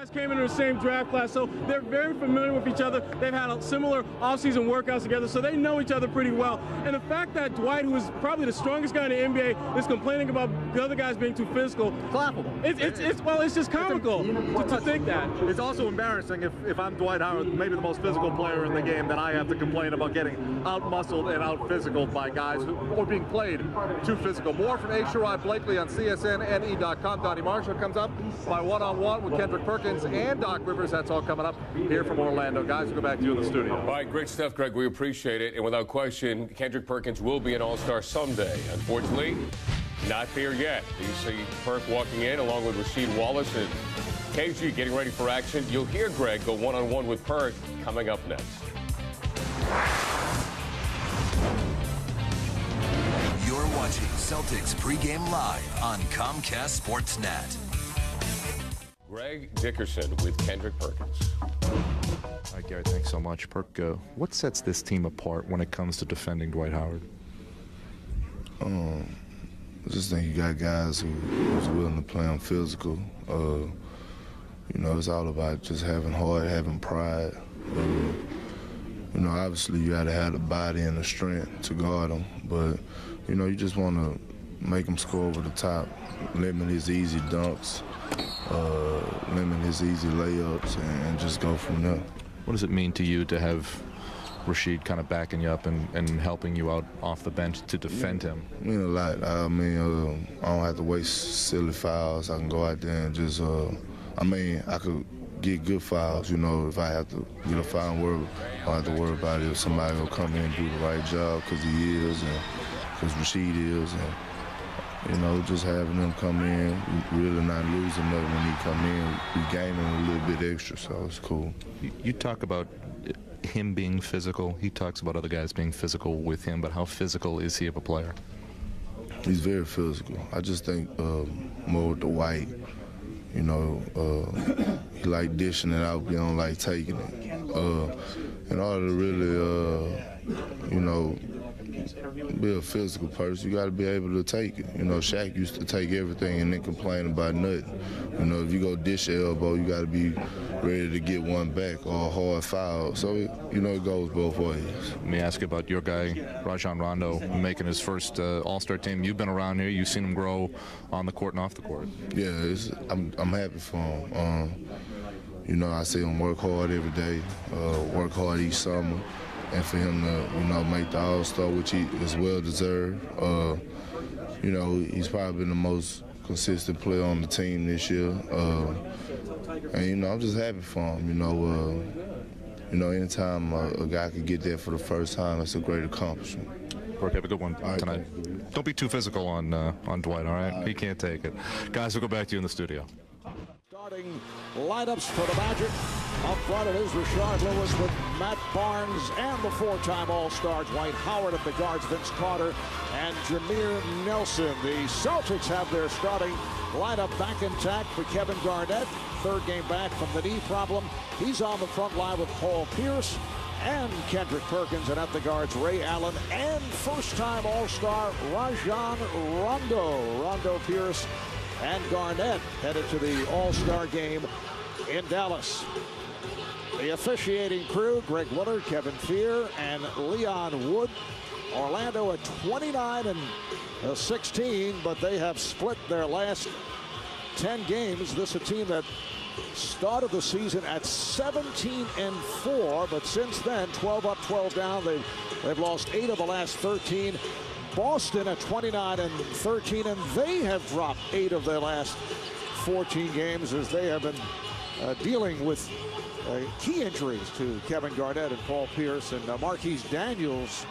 guys came into the same draft class, so they're very familiar with each other. They've had a similar offseason workouts together, so they know each other pretty well. And the fact that Dwight, who is probably the strongest guy in the NBA, is complaining about the other guys being too physical, laughable. It's just comical to think that. It's also embarrassing if I'm Dwight Howard, maybe the most physical player in the game, that I have to complain about getting out-muscled and out-physical by guys or being played too physical. More from A. Sherrod Blakely on CSNNE.com. Donnie Marshall comes up by one-on-one with Kendrick Perkins and Doc Rivers. That's all coming up here from Orlando. Guys, we'll go back to you in the studio. All right, great stuff, Greg. We appreciate it. And without question, Kendrick Perkins will be an All-Star someday. Unfortunately, not there yet. You see Perk walking in along with Rasheed Wallace and KG getting ready for action. You'll hear Greg go one-on-one with Perk coming up next. You're watching Celtics pregame live on Comcast Sportsnet. Greg Dickerson with Kendrick Perkins. All right, Gary, thanks so much. Perk, what sets this team apart when it comes to defending Dwight Howard? I just think you got guys who's willing to play on physical. You know, it's all about just having heart, having pride. You know, obviously you got to have the body and the strength to guard them, but, you know, you just want to make him score over the top, limit his easy dunks, limit his easy layups, and just go from there. What does it mean to you to have Rasheed kind of backing you up and helping you out off the bench to defend him? I mean, a lot. I mean, I don't have to waste silly fouls. I can go out there and just, I mean, I could get good fouls, you know, if I have to get a foul and worry, I don't have to worry about it if somebody will come in and do the right job, because he is, and because Rasheed is, and, you know, just having them come in, really not losing nothing when he come in, we gaining a little bit extra, so it's cool. You talk about him being physical. He talks about other guys being physical with him, but how physical is he of a player? He's very physical. I just think more with the White. You know, he like dishing it out, he don't like taking it. In order to really, you know, be a physical person, you got to be able to take it. You know, Shaq used to take everything and then complain about nothing. You know, if you go dish your elbow, you got to be ready to get one back or a hard foul. So, you know, it goes both ways. Let me ask you about your guy, Rajon Rondo, making his first All-Star team. You've been around here. You've seen him grow on the court and off the court. Yeah, I'm happy for him. You know, I see him work hard every day, work hard each summer. And for him to, you know, make the All-Star, which he is well-deserved. You know, he's probably been the most consistent player on the team this year. And, you know, I'm just happy for him. You know, anytime a guy can get there for the first time, that's a great accomplishment. Perk, have a good one tonight. Don't be too physical on Dwight, all right? He can't take it. Guys, we'll go back to you in the studio. Starting lineups for the Magic. Up front it is Rashard Lewis with Matt Barnes and the four-time All-Star Dwight Howard at the guards, Vince Carter and Jameer Nelson. The Celtics have their starting lineup back intact for Kevin Garnett. Third game back from the knee problem. He's on the front line with Paul Pierce and Kendrick Perkins, and at the guards Ray Allen and first-time All-Star Rajon Rondo. Rondo, Pierce and Garnett headed to the All-Star game in Dallas. The officiating crew, Greg Willard, Kevin Fear, and Leon Wood. Orlando at 29 and 16, but they have split their last 10 games. This is a team that started the season at 17 and 4, but since then, 12 up, 12 down. They've lost 8 of the last 13. Boston at 29 and 13, and they have dropped 8 of their last 14 games as they have been dealing with key injuries to Kevin Garnett and Paul Pierce and Marquise Daniels,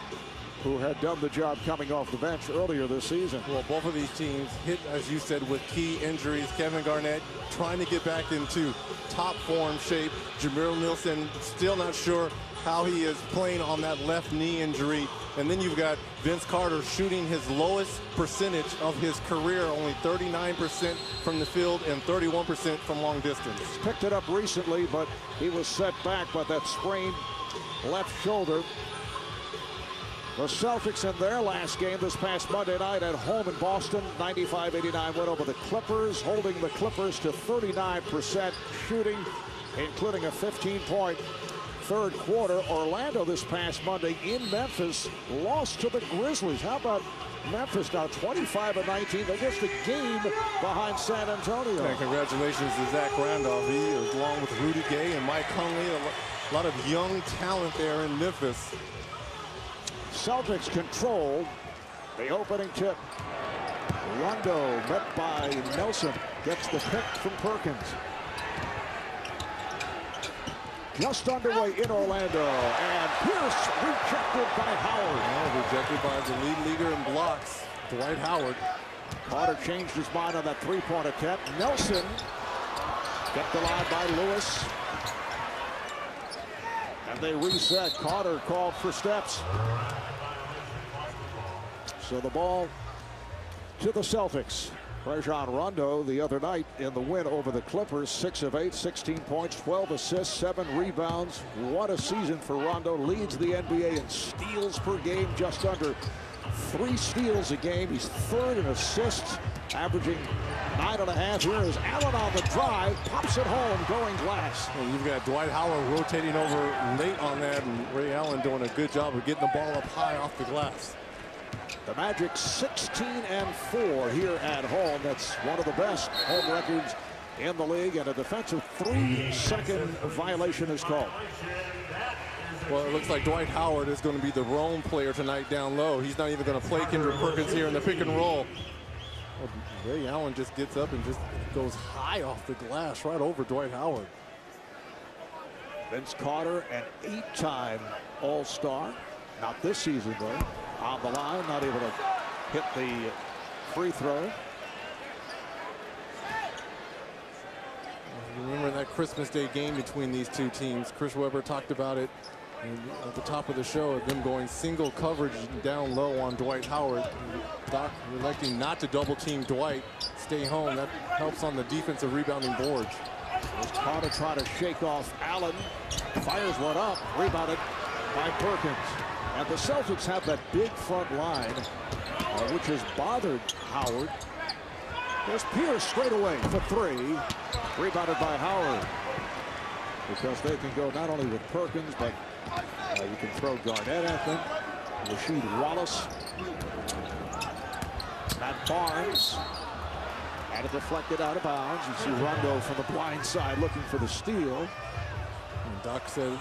who had done the job coming off the bench earlier this season. Well, both of these teams hit, as you said, with key injuries. Kevin Garnett trying to get back into top form shape. Jameer Nelson still not sure how he is playing on that left knee injury. And then you've got Vince Carter shooting his lowest percentage of his career, only 39% from the field and 31% from long distance. He's picked it up recently, but he was set back by that sprained left shoulder. The Celtics in their last game this past Monday night at home in Boston, 95-89 win over the Clippers, holding the Clippers to 39% shooting, including a 15-point third quarter. Orlando this past Monday in Memphis lost to the Grizzlies. How about Memphis now 25-19? They're just a game behind San Antonio. And congratulations to Zach Randolph. He is along with Rudy Gay and Mike Conley. A lot of young talent there in Memphis. Celtics controlled the opening tip. Rondo met by Nelson. Gets the pick from Perkins. Just underway in Orlando. And Pierce rejected by Howard. Rejected by the lead leader in blocks, Dwight Howard. Carter changed his mind on that three-point attempt. Nelson kept alive by Lewis. And they reset. Carter called for steps. So the ball to the Celtics. Rajon Rondo the other night in the win over the Clippers, 6 of 8, 16 points, 12 assists, 7 rebounds. What a season for Rondo. Leads the NBA in steals per game, just under 3 steals a game. He's third in assists, averaging 9.5. Here is Allen on the drive, pops it home, going glass. And you've got Dwight Howard rotating over late on that, and Ray Allen doing a good job of getting the ball up high off the glass. The Magic 16-4 here at home. That's one of the best home records in the league, and a defensive 3-second violation is called. Well, it looks like Dwight Howard is going to be the roam player tonight down low. He's not even going to play Kendrick Perkins here in the pick and roll. Well, Ray Allen just gets up and just goes high off the glass right over Dwight Howard. Vince Carter, an 8-time All-Star. Not this season, though. On the line, not able to hit the free throw. Remember that Christmas Day game between these two teams? Chris Webber talked about it at the top of the show, of them going single coverage down low on Dwight Howard. Doc electing not to double team Dwight, stay home. That helps on the defensive rebounding boards. As Carter trying to shake off Allen, fires one up, rebounded by Perkins. And the Celtics have that big front line, which has bothered Howard. There's Pierce straight away for 3, rebounded by Howard. Because they can go not only with Perkins, but you can throw Garnett at them. Rasheed Wallace. Matt Barnes. And it deflected out of bounds. You see Rondo from the blind side looking for the steal. And Doc said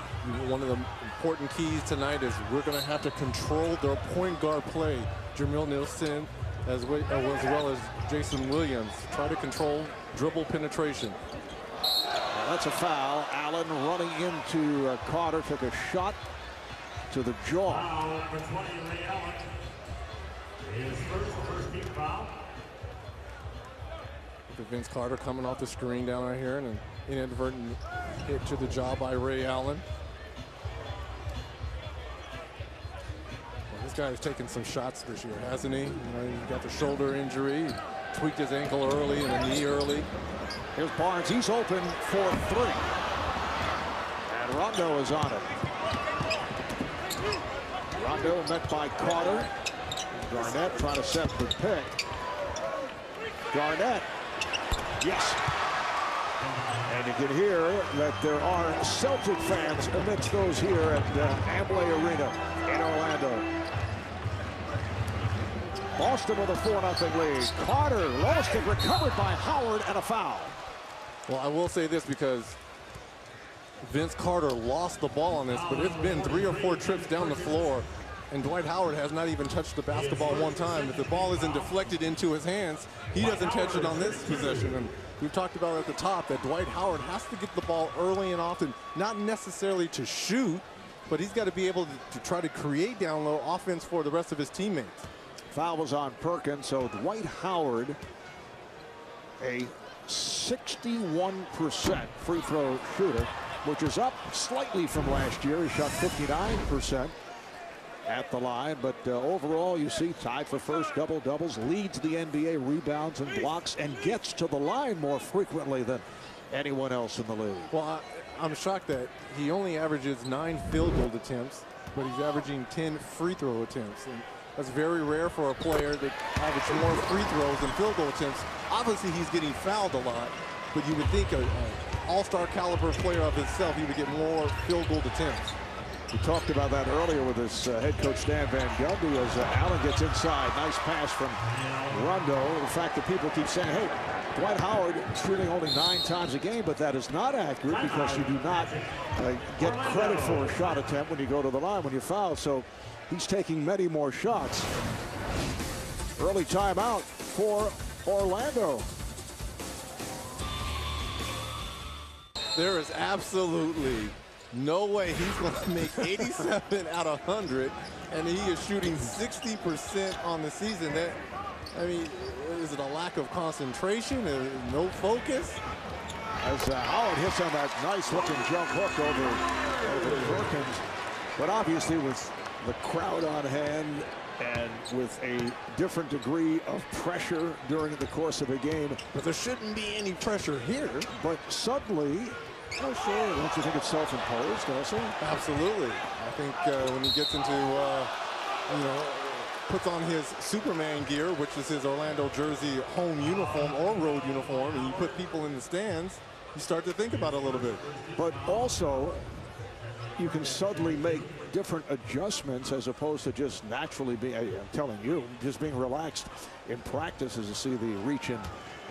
one of the important keys tonight is we're going to have to control their point guard play. Jameer Nelson as well as Jason Williams. Try to control dribble penetration. Well, that's a foul. Allen running into Carter, took a shot to the jaw. Vince Carter coming off the screen down right here, and an inadvertent hit to the jaw by Ray Allen. Well, this guy has taken some shots this year, hasn't he? You know, he got the shoulder injury, he tweaked his ankle early and a knee early. Here's Barnes. He's open for 3. And Rondo is on it. Rondo met by Carter. Garnett trying to set the pick. Garnett. Yes. And you can hear that there are Celtic fans amidst those here at Amway Arena in Orlando. Boston with a 4-0 lead. Carter lost it, recovered by Howard, and a foul. Well, I will say this because Vince Carter lost the ball on this, but it's been 3 or 4 trips down the floor, and Dwight Howard has not even touched the basketball one time. If the ball isn't deflected into his hands, he doesn't touch it on this possession. And we've talked about at the top that Dwight Howard has to get the ball early and often, not necessarily to shoot, but he's got to be able to try to create down low offense for the rest of his teammates. Foul was on Perkins, so Dwight Howard, a 61% free throw shooter, which is up slightly from last year. He shot 59% at the line, but overall you see tied for first, double-doubles, leads the NBA rebounds and blocks, and gets to the line more frequently than anyone else in the league. Well, I'm shocked that he only averages 9 field goal attempts. but he's averaging 10 free throw attempts. And that's very rare for a player that averages more free throws than field goal attempts. Obviously, he's getting fouled a lot, but you would think an all-star caliber player of himself, he would get more field goal attempts. We talked about that earlier with his head coach Stan Van Gundy as Allen gets inside. Nice pass from Rondo. The fact that people keep saying, hey, Dwight Howard shooting only 9 times a game, but that is not accurate because you do not get credit for a shot attempt when you go to the line when you foul. So he's taking many more shots. Early timeout for Orlando. There is absolutely no way he's going to make 87 out of 100, and he is shooting 60% on the season. That, I mean, is it a lack of concentration? No focus? As Howard hits on that nice-looking jump hook over Perkins, but obviously with the crowd on hand and with a different degree of pressure during the course of a game. But there shouldn't be any pressure here. But suddenly, oh sure, don't you think it's self-imposed also? Absolutely. I think when he gets into, puts on his Superman gear, which is his Orlando jersey home uniform or road uniform, and you put people in the stands, you start to think about it a little bit. But also, you can suddenly make different adjustments as opposed to just naturally being, I'm telling you, just being relaxed in practice, as you see the reach in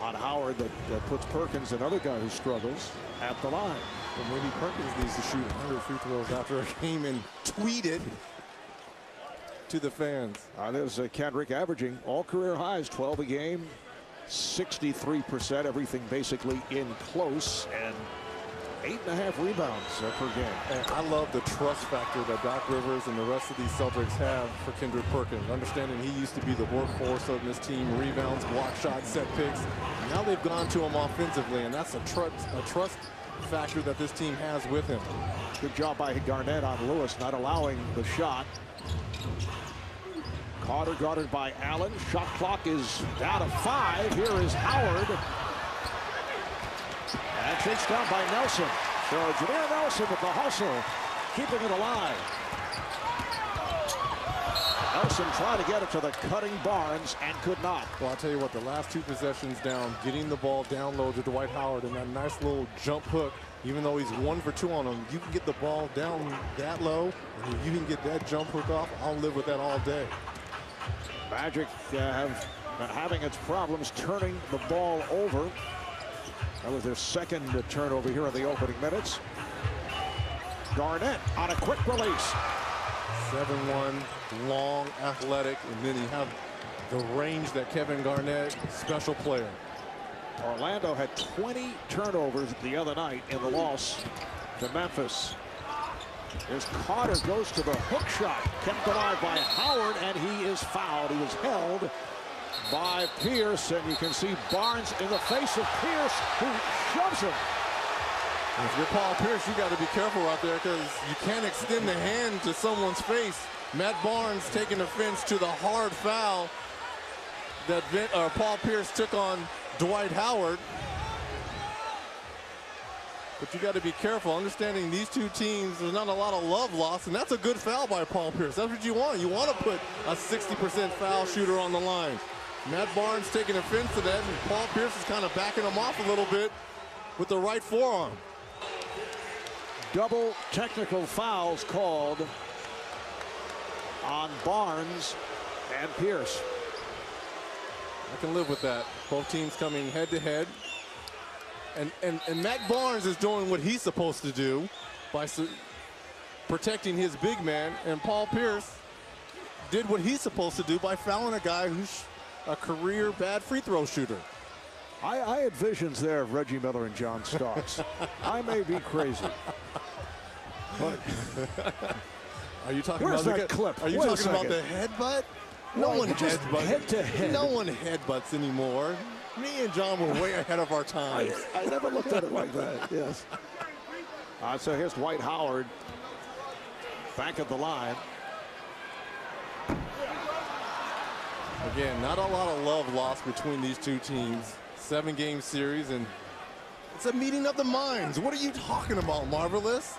on Howard that puts Perkins, another guy who struggles, at the line. But maybe Perkins needs to shoot 100 free throws after a game and tweet it to the fans. There's Kendrick averaging all career highs, 12 a game, 63%, everything basically in close, and 8.5 rebounds per game. And I love the trust factor that Doc Rivers and the rest of these Celtics have for Kendrick Perkins. Understanding he used to be the workhorse of this team, rebounds, block shots, set picks. Now they've gone to him offensively, and that's a trust factor that this team has with him. Good job by Garnett on Lewis, not allowing the shot. Carter guarded by Allen. Shot clock is down to 5. Here is Howard. And chased down by Nelson. So Jameer Nelson with the hustle, keeping it alive. Nelson tried to get it to the cutting Barnes and could not. Well, I'll tell you what, the last 2 possessions down, getting the ball down low to Dwight Howard and that nice little jump hook, even though he's 1 for 2 on him, you can get the ball down that low, and if you can get that jump hook off, I'll live with that all day. Magic having its problems turning the ball over. That was their second turnover here in the opening minutes. Garnett on a quick release. 7'1", long, athletic, and then you have the range that Kevin Garnett, special player. Orlando had 20 turnovers the other night in the loss to Memphis. As Carter goes to the hook shot, kept alive by Howard, and he is fouled. He was held by Pierce, and you can see Barnes in the face of Pierce, who shoves him. If you're Paul Pierce, you got to be careful out there because you can't extend the hand to someone's face. Matt Barnes taking offense to the hard foul that Paul Pierce took on Dwight Howard. But you got to be careful, understanding these two teams, there's not a lot of love lost, and that's a good foul by Paul Pierce. That's what you want. You want to put a 60% foul shooter on the line. Matt Barnes taking offense to that, and Paul Pierce is kind of backing him off a little bit with the right forearm. Double technical fouls called on Barnes and Pierce. I can live with that. Both teams coming head to head. And Matt Barnes is doing what he's supposed to do by protecting his big man, and Paul Pierce did what he's supposed to do by fouling a guy who's a career bad free throw shooter. I had visions there of Reggie Miller and John Starks. I may be crazy. But are you talking where's about that clip? Are you talking about the headbutt? No one headbutts. Head to head. No one headbutts anymore. Me and John were way ahead of our times. I never looked at it like that. Yes. So here's Dwight Howard back at the line. Again, not a lot of love lost between these two teams. 7-game series, and it's a meeting of the minds. What are you talking about, Marvelous?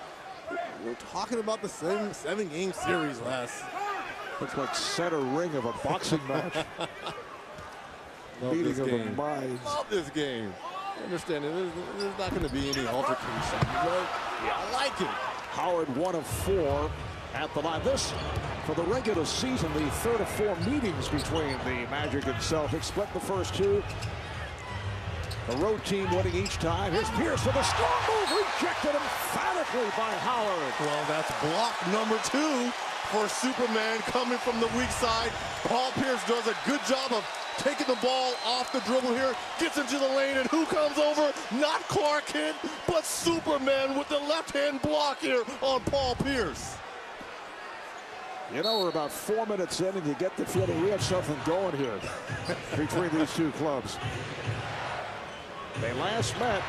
We're talking about the same 7-game series last. Looks like center ring of a boxing match. Meeting of the minds. Love this game. I understand there's not going to be any altercation, but I like it. Howard 1 of 4 at the line. This, for the regular season, the third of 4 meetings between the Magic and Celtics. Split the first 2. The road team winning each time. Here's Pierce with a strong move. Rejected emphatically by Howard. Well, that's block number 2 for Superman coming from the weak side. Paul Pierce does a good job of taking the ball off the dribble here. Gets into the lane, and who comes over? Not Clark Kent, but Superman with the left-hand block here on Paul Pierce. You know, we're about 4 minutes in, and you get the feeling we have something going here between these two clubs. They last met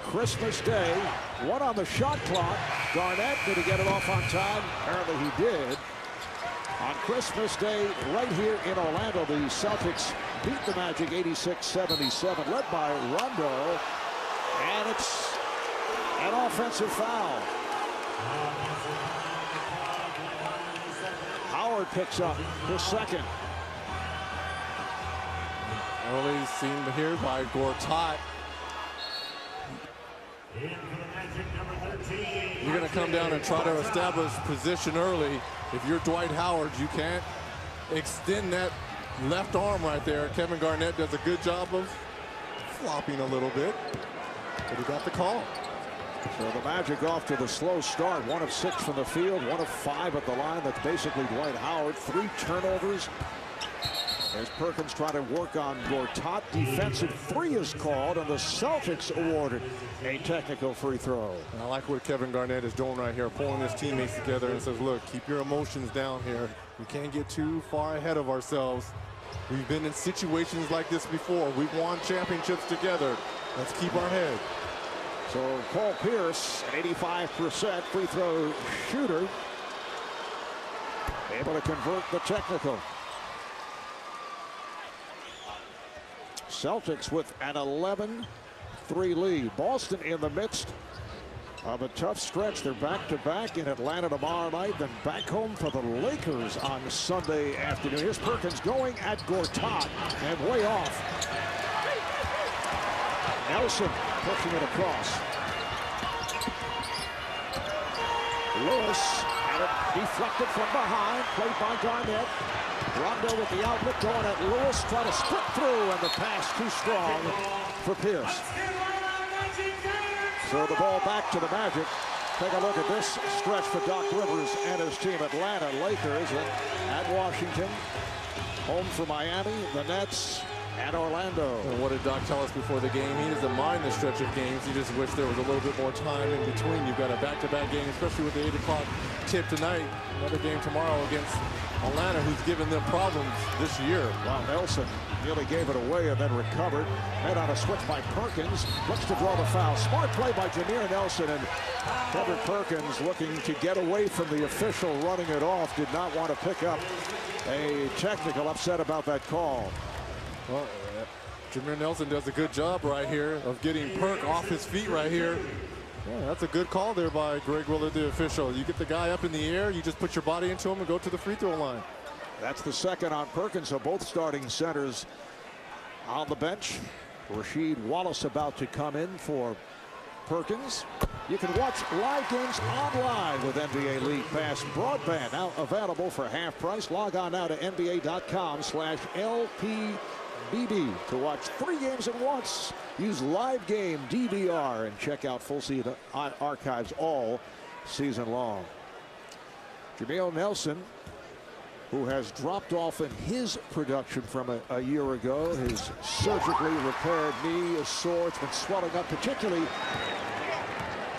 Christmas Day. 1 on the shot clock. Garnett, did he get it off on time? Apparently he did. On Christmas Day, right here in Orlando, the Celtics beat the Magic 86-77, led by Rondo. And it's an offensive foul. Howard picks up his second. Early seen here by Gortat. You're going to come down and try to establish position early. If you're Dwight Howard, you can't extend that left arm right there. Kevin Garnett does a good job of flopping a little bit, but he got the call. So the Magic off to the slow start. 1 of 6 from the field, 1 of 5 at the line. That's basically Dwight Howard. 3 turnovers. As Perkins trying to work on Gortat. Defensive 3 is called, and the Celtics awarded a technical free throw. And I like what Kevin Garnett is doing right here, pulling his teammates together and says, look, keep your emotions down here. We can't get too far ahead of ourselves. We've been in situations like this before. We've won championships together. Let's keep our head. So Paul Pierce, an 85% free throw shooter, able to convert the technical. Celtics with an 11-3 lead. Boston in the midst of a tough stretch. They're back-to-back in Atlanta tomorrow night, then back home for the Lakers on Sunday afternoon. Here's Perkins going at Gortat and way off. Nelson pushing it across. Lewis had it deflected from behind, played by Garnett. Rondo with the outlet going at Lewis, trying to split through, and the pass too strong for Pierce. So the ball back to the Magic. Take a look at this stretch for Doc Rivers and his team. Atlanta, Lakers, and at Washington. Home for Miami, the Nets, and Orlando. And what did Doc tell us before the game? He doesn't mind the stretch of games. He just wished there was a little bit more time in between. You've got a back-to-back game, especially with the 8 o'clock tip tonight. Another game tomorrow against Atlanta, who's given them problems this year. Wow, Nelson nearly gave it away and then recovered. Met on a switch by Perkins. Looks to draw the foul. Smart play by Jameer Nelson, and Kevin Perkins looking to get away from the official running it off. Did not want to pick up a technical. Upset about that call. Well, Jameer Nelson does a good job right here of getting Perk off his feet right here. Yeah, that's a good call there by Greg Willard, the official. You get the guy up in the air, you just put your body into him and go to the free throw line. That's the second on Perkins, so both starting centers on the bench. Rasheed Wallace about to come in for Perkins. You can watch live games online with NBA League Pass broadband, now available for half price. Log on now to NBA.com/LPBB to watch 3 games at once. Use Live Game DVR and check out full season archives all season long. Jameer Nelson, who has dropped off in his production from a year ago. His surgically repaired knee is sore. It's been swelling up, particularly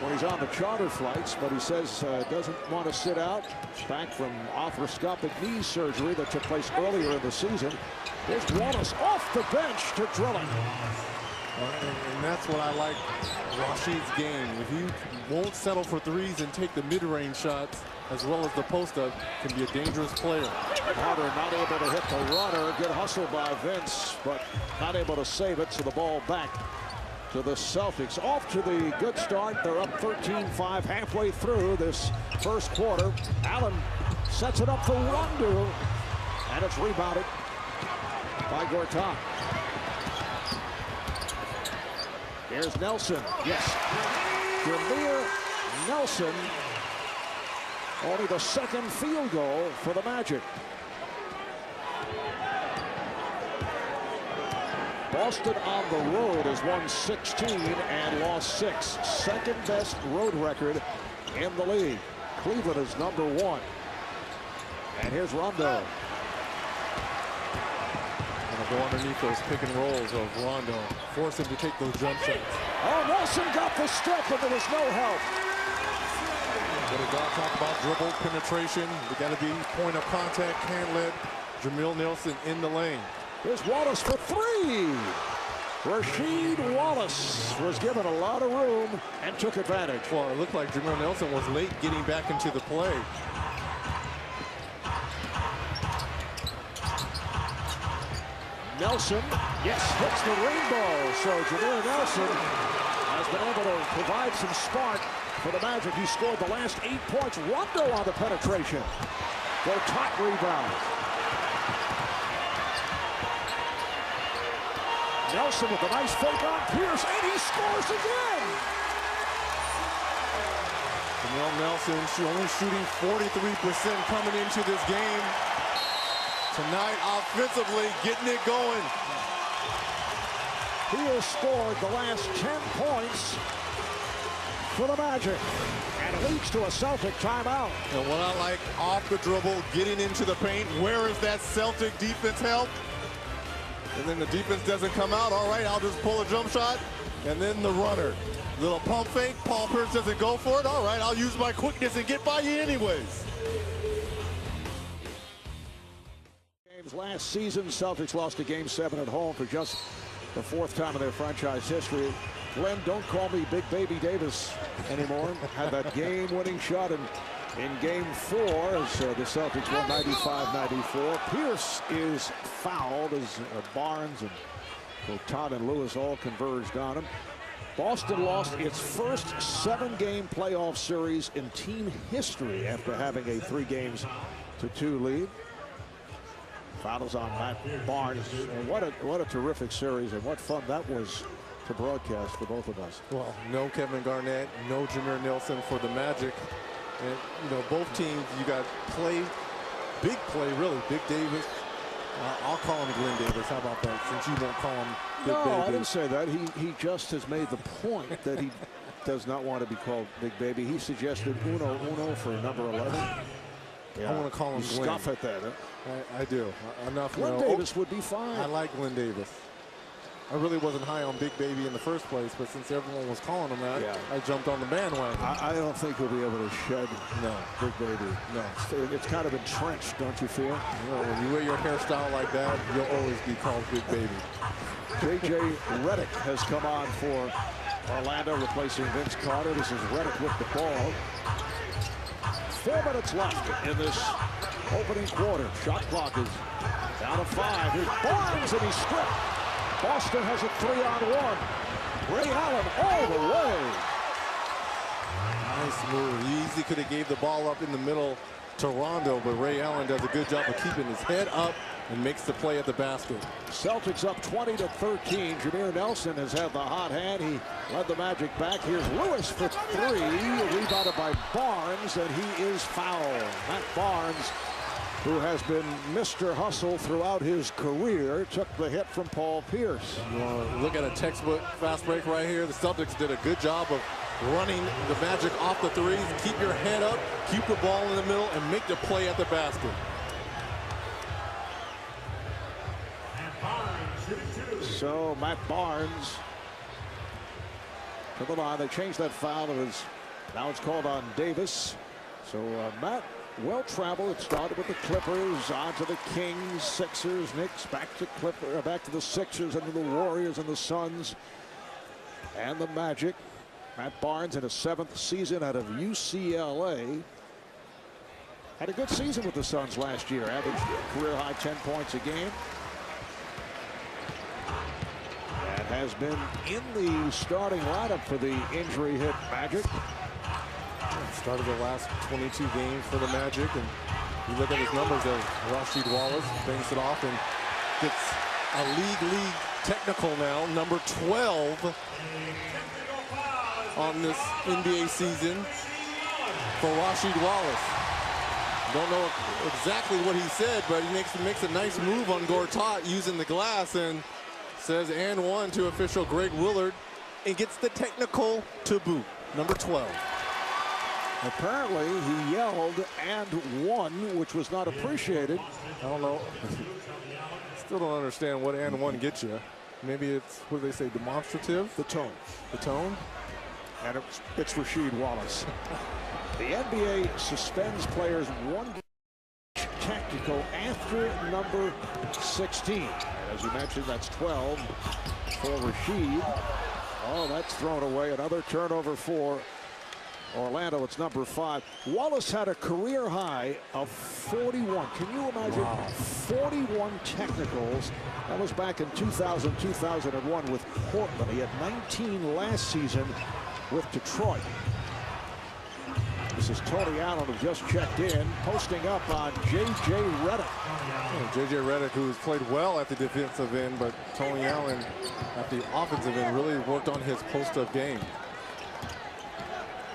when he's on the charter flights, but he says doesn't want to sit out. Back from arthroscopic knee surgery that took place earlier in the season. Here's Wallace off the bench to drill it. And that's what I like Rasheed's game. If you won't settle for threes and take the mid-range shots as well as the post-up, can be a dangerous player. Carter not able to hit the runner. Good hustle by Vince, but not able to save it. So the ball back to the Celtics. Off to the good start. They're up 13-5 halfway through this first quarter. Allen sets it up for Rondo, and it's rebounded by Gortat. Here's Nelson. Yes. Jameer Nelson. Only the second field goal for the Magic. Boston on the road has won 16 and lost 6. Second best road record in the league. Cleveland is number 1. And here's Rondo. Go underneath those pick and rolls of Rondo. Force him to take those jump shots. Oh, Nelson got the step, but there was no help. What did God talk about? Dribble, penetration. We got to be point of contact, hand-led. Jameer Nelson in the lane. Here's Wallace for 3. Rasheed Wallace was given a lot of room and took advantage. Well, it looked like Jameer Nelson was late getting back into the play. Nelson, yes, hits the rainbow. So Jameer Nelson has been able to provide some spark for the Magic. He scored the last 8 points. Rondo on the penetration. Their top rebound. Nelson with a nice fake on Pierce, and he scores again. Jameer Nelson only shooting 43% coming into this game. Tonight, offensively, getting it going. He has scored the last 10 points for the Magic. And it leads to a Celtic timeout. And what I like, off the dribble, getting into the paint. Where is that Celtic defense help? And then the defense doesn't come out. All right, I'll just pull a jump shot. And then the runner. Little pump fake. Paul Pierce doesn't go for it. All right, I'll use my quickness and get by you anyways. Last season, Celtics lost a Game 7 at home for just the 4th time in their franchise history. Glenn, don't call me Big Baby Davis anymore. Had that game-winning shot in Game 4 as the Celtics won 95-94. Pierce is fouled as Barnes and Todd and Lewis all converged on him. Boston lost its first 7-game playoff series in team history after having a 3-2 lead. Fouls on Matt Barnes. And what a terrific series, and what fun that was to broadcast for both of us. Well, no Kevin Garnett, no Jameer Nelson for the Magic. And, you know, both teams, you got big play, really. Big Davis. I'll call him Glenn Davis. How about that, since you won't call him Big Baby? No, I didn't say that. He just has made the point that he does not want to be called Big Baby. He suggested uno for number 11. Yeah. I want to call him Glenn. Scoff at that, huh? I do. Enough. Glenn Davis would be fine. I like Glenn Davis. I really wasn't high on Big Baby in the first place, but since everyone was calling him that, I jumped on the bandwagon. I don't think he'll be able to shed Big Baby. No. It's kind of entrenched, don't you feel? You know, when you wear your hairstyle like that, you'll always be called Big Baby. J.J. Redick has come on for Orlando, replacing Vince Carter. This is Redick with the ball. 4 minutes left in this opening quarter. Shot clock is down to 5. Here's Barnes, and he's stripped. Boston has a 3-on-1. Ray Allen all the way. Nice move. He easily could have gave the ball up in the middle to Rondo, but Ray Allen does a good job of keeping his head up and makes the play at the basket. Celtics up 20-13. Jameer Nelson has had the hot hand. He led the Magic back. Here's Lewis for 3. Rebounded by Barnes, and he is fouled. Matt Barnes, who has been Mr. Hustle throughout his career, took the hit from Paul Pierce. You want to look at a textbook fast break right here. The Celtics did a good job of running the Magic off the threes. Keep your head up, keep the ball in the middle, and make the play at the basket. So Matt Barnes to the line. They changed that foul. Now it's called on Davis. So Matt, well traveled. It started with the Clippers, on to the Kings, Sixers, Knicks, back to the Sixers, and to the Warriors and the Suns and the Magic. Matt Barnes in his 7th season out of UCLA. Had a good season with the Suns last year. Averaged career high 10 points a game. And has been in the starting lineup for the injury hit Magic. Started the last 22 games for the Magic, and you look at his numbers as Rasheed Wallace banks it off and gets a league technical now, number 12 on this NBA season for Rasheed Wallace. Don't know exactly what he said, but he makes a nice move on Gortat using the glass and says and one to official Greg Willard and gets the technical to boot, number 12. Apparently, he yelled and won, which was not appreciated. I don't know. Still don't understand what and one gets you. Maybe it's, what do they say, demonstrative? The tone. The tone? And it's Rasheed Wallace. The NBA suspends players one technical after number 16. And as you mentioned, that's 12 for Rasheed. Oh, that's thrown away. Another turnover for Orlando. It's number 5. Wallace had a career high of 41. Can you imagine? Wow. 41 technicals. That was back in 2000, 2001 with Portland. He had 19 last season with Detroit. This is Tony Allen, who just checked in, posting up on J.J. Redick. J.J. Redick, who's played well at the defensive end, but Tony Allen at the offensive end really worked on his post-up game.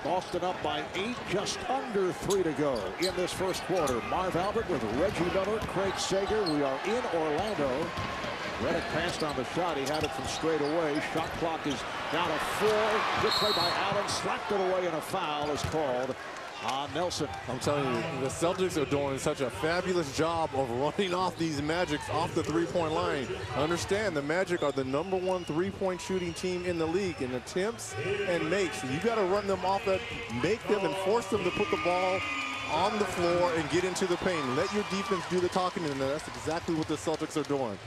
Boston up by 8, just under 3 to go in this first quarter. Marv Albert with Reggie Miller, Craig Sager. We are in Orlando. Redick passed on the shot. He had it from straight away. Shot clock is down to 4. Good play by Allen. Slapped it away, and a foul is called on Nelson. I'm telling you, the Celtics are doing such a fabulous job of running off these Magics off the three-point line. Understand, the Magic are the #1 three-point shooting team in the league in attempts and makes. You got to run them off that, make them and force them to put the ball on the floor and get into the paint. Let your defense do the talking, and that's exactly what the Celtics are doing.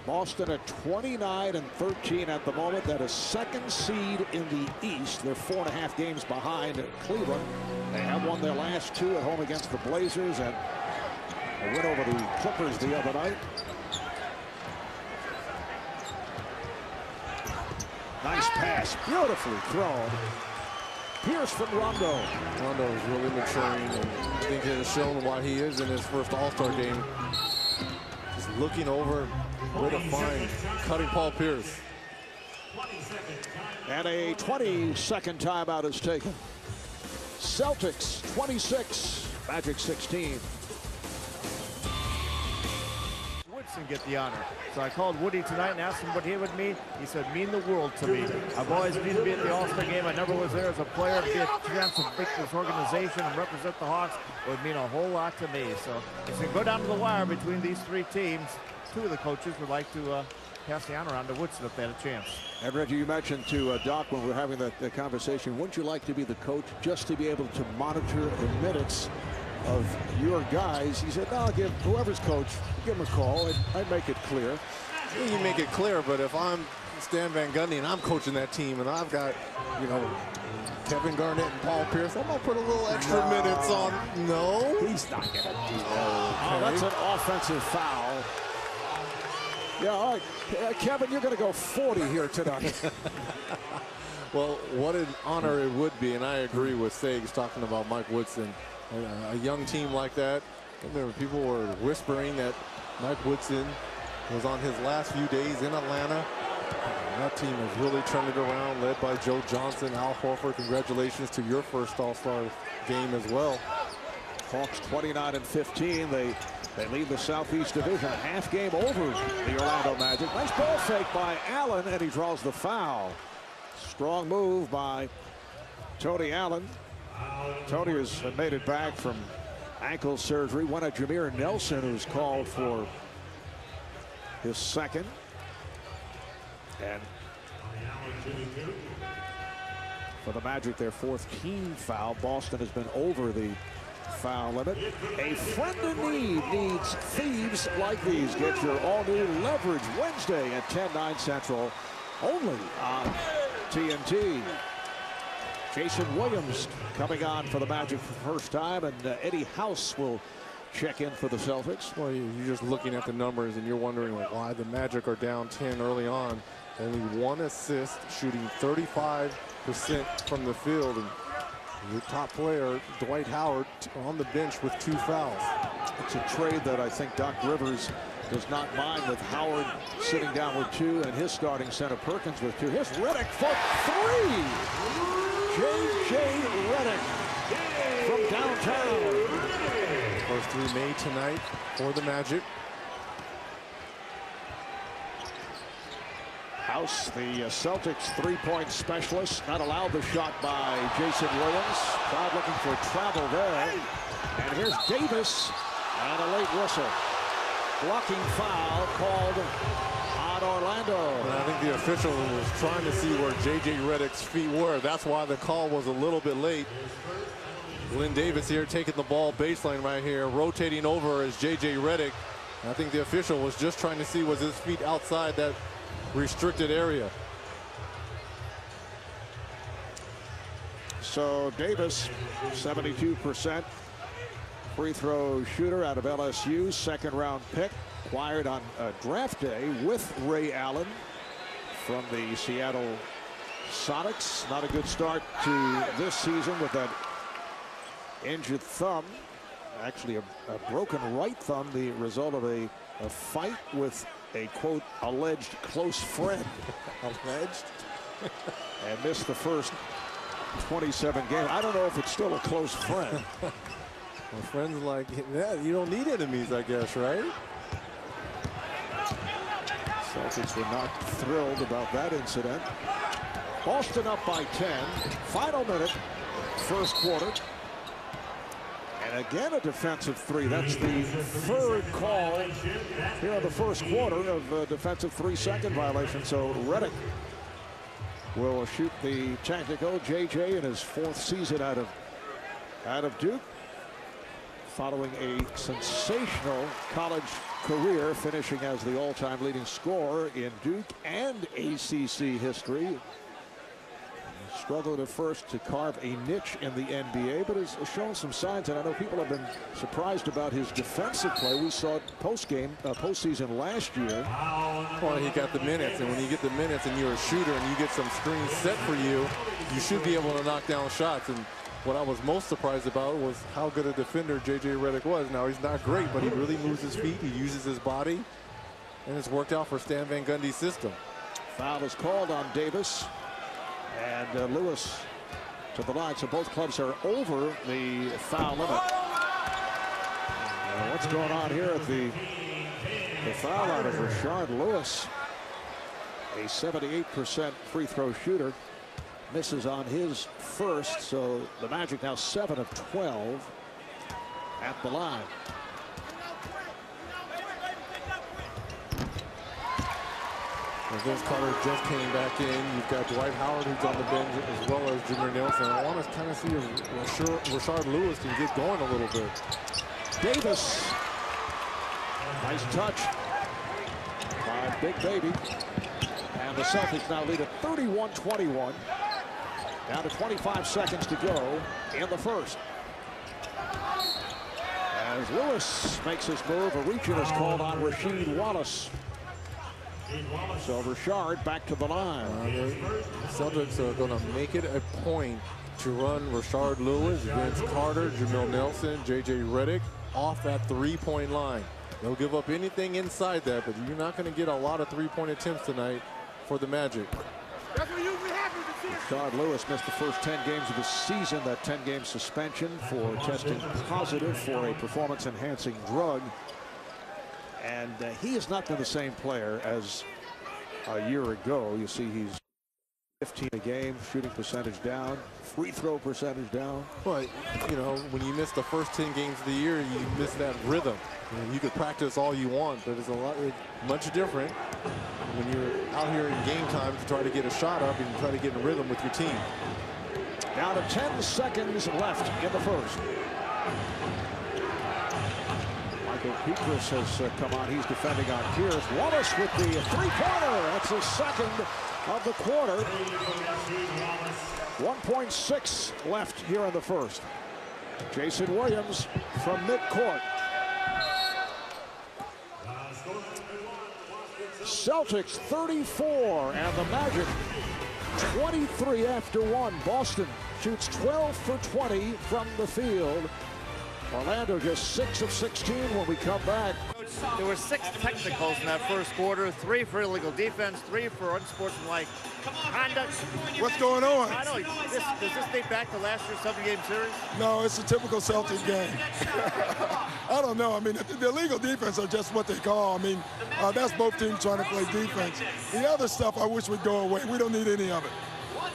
Boston at 29-13 at the moment. That is second seed in the East. They're 4.5 games behind Cleveland. They have won their last 2 at home against the Blazers and a win over the Clippers the other night. Nice pass, beautifully thrown. Pierce from Rondo. Rondo is really maturing, and I think it has shown why he is in his first All-Star game. Just looking over where to find cutting Paul Pierce. And a 20-second timeout is taken. Celtics 26, Magic 16. Woodson get the honor. So I called Woody tonight and asked him what he would mean. He said, mean the world to me. I've always needed to be at the All-Star game. I never was there as a player. To be a chance to pick this organization and represent the Hawks would mean a whole lot to me. So it's going to go down to the wire between these 3 teams. 2 of the coaches would like to pass the honor on to Woodson if they had a chance. And Reggie, you mentioned to Doc when we were having the conversation, wouldn't you like to be the coach just to be able to monitor the minutes of your guys? He said, no, I'll give whoever's coach, give him a call. I'd make it clear. You make it clear, but if I'm Stan Van Gundy and I'm coaching that team and I've got, you know, Kevin Garnett and Paul Pierce, I'm going to put a little extra minutes on. No. He's not going to do that. Oh, that's an offensive foul. Yeah, all right. Kevin, you're going to go 40 here tonight. Well, what an honor it would be, and I agree with Sage talking about Mike Woodson. A young team like that. I remember people were whispering that Mike Woodson was on his last few days in Atlanta. And that team has really turned it around, led by Joe Johnson, Al Horford. Congratulations to your first All-Star game as well. Hawks 29-15. They lead the Southeast Division a half game over the Orlando Magic. Nice ball fake by Allen, and he draws the foul. Strong move by Tony Allen. Tony has made it back from ankle surgery. One of Jameer Nelson, who's called for his second. And for the Magic, their 4th team foul. Boston has been over the foul limit. A friend in need needs thieves like these. Get your all-new Leverage Wednesday at 10/9 Central, only on TNT. Jason Williams coming on for the Magic for the first time, and Eddie House will check in for the Celtics. Well, you're just looking at the numbers and you're wondering why the Magic are down 10 early on. Only 1 assist, shooting 35% from the field. And your top player, Dwight Howard, on the bench with 2 fouls. It's a trade that I think Doc Rivers does not mind, with Howard sitting down with 2 and his starting center Perkins with 2. Here's Redick for 3. J.J. Redick from downtown. First 3 made tonight for the Magic. House, the Celtics 3-point specialist, not allowed the shot by Jason Williams. Crowd looking for travel there. And here's Davis and a late whistle. Blocking foul called on Orlando. And I think the official was trying to see where J.J. Redick's feet were. That's why the call was a little bit late. Glenn Davis here taking the ball baseline right here, rotating over as J.J. Redick. And I think the official was just trying to see was his feet outside that restricted area. So Davis, 72% free throw shooter out of LSU, second-round pick, acquired on draft day with Ray Allen from the Seattle Sonics. Not a good start to this season with that injured thumb, actually a broken right thumb, the result of a fight with a, quote, alleged close friend. Alleged? And missed the first 27 games. I don't know if it's still a close friend. Well, friends like that, you don't need enemies, I guess, right? Celtics were not thrilled about that incident. Boston up by 10. Final minute, first quarter. And again, a defensive 3. That's the third call here in the first quarter of a defensive 3-second violation. So Redick will shoot the technical. JJ in his 4th season out of Duke, following a sensational college career, finishing as the all-time leading scorer in Duke and ACC history. Struggled at first to carve a niche in the NBA, but has shown some signs, and I know people have been surprised about his defensive play. We saw it postseason last year. Well, he got the minutes, and when you get the minutes and you're a shooter and you get some screens set for you, you should be able to knock down shots. And what I was most surprised about was how good a defender J.J. Redick was. Now, he's not great, but he really moves his feet, he uses his body, and it's worked out for Stan Van Gundy's system. Foul is called on Davis. And Lewis to the line, so both clubs are over the foul limit. What's going on here at the foul out of Rashard Lewis? A 78% free throw shooter. Misses on his first, so the Magic now 7 of 12 at the line. Vince Carter just came back in. You've got Dwight Howard, who's on the bench, as well as Jameer Nelson. I want to kind of see if Rashard Lewis can get going a little bit. Davis. Nice touch by Big Baby. And the Celtics now lead at 31-21. Down to 25 seconds to go in the first. As Lewis makes his move, a reach-in is called on Rasheed Wallace. So Rashard back to the line. The Celtics are going to make it a point to run Rashard Lewis, Vince Carter, Jameer Nelson, J.J. Redick off that three-point line. They'll give up anything inside that, but you're not going to get a lot of three-point attempts tonight for the Magic. Rashard Lewis missed the first 10 games of the season. That 10-game suspension for testing positive for a performance-enhancing drug. And he has not been the same player as a year ago. You see he's 15 a game, shooting percentage down, free throw percentage down. But, you know, when you miss the first 10 games of the year, you miss that rhythm. You could practice all you want, but it's much different when you're out here in game time to try to get a shot up and try to get in rhythm with your team. Down to 10 seconds left in the first. Petras has come on. He's defending on Pierce. Wallace with the three-pointer. That's his second of the quarter. 1.6 left here in the first. Jason Williams from midcourt. Celtics 34 and the Magic 23 after 1. Boston shoots 12 for 20 from the field. Orlando just 6 of 16 when we come back. There were 6 technicals in that first quarter, 3 for illegal defense, 3 for unsportsmanlike conduct. What's going on? I know. Does this date back to last year's 7-game series? No, it's a typical Celtic game. I don't know. I mean, the illegal defense are just what they call. I mean, that's both teams trying to play defense. The other stuff I wish would go away. We don't need any of it.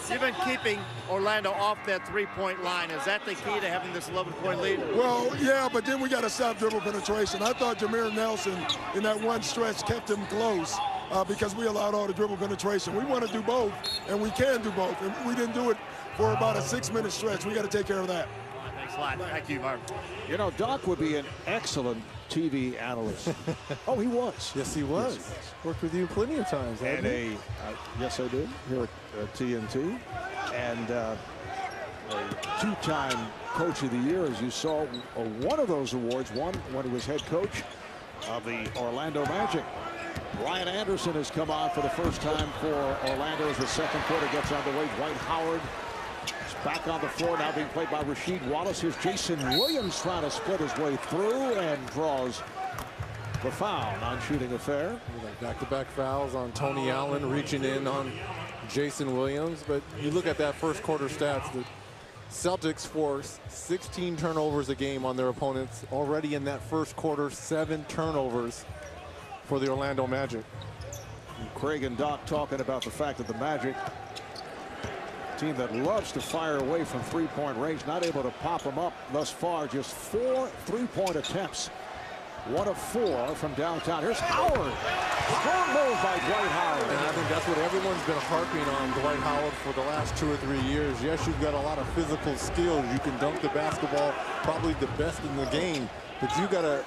You've been keeping Orlando off that 3-point line. Is that the key to having this 11-point lead? Well, yeah, but then we got to stop dribble penetration. I thought Jameer Nelson in that one stretch kept him close because we allowed all the dribble penetration. We want to do both, and we can do both. And we didn't do it for about a 6-minute stretch. We got to take care of that. Thanks a lot. Thank you, Mark. You know, Doc would be an excellent TV analyst. Oh, he was. Yes, he was. Yes, he was. Worked with you plenty of times. And yes, I did here at TNT. And a 2-time Coach of the Year, as you saw, one of those awards won when he was head coach of the Orlando Magic. Ryan Anderson has come on for the first time for Orlando as the second quarter gets underway. Dwight Howard is back on the floor, now being played by Rasheed Wallace. Here's Jason Williams trying to split his way through and draws the foul on shooting affair. Back-to-back fouls on Tony Allen, reaching in on Jason Williams. But you look at that first quarter stats, the Celtics force 16 turnovers a game on their opponents. Already in that first quarter, 7 turnovers for the Orlando Magic. Craig and Doc talking about the fact that the Magic, team that loves to fire away from 3-point range, not able to pop them up thus far. Just 4 3-point attempts. 1 of 4 from downtown. Here's Howard. Strong move by Dwight Howard. And I think that's what everyone's been harping on Dwight Howard for the last 2 or 3 years. Yes, you've got a lot of physical skills. You can dunk the basketball, probably the best in the game. But you got to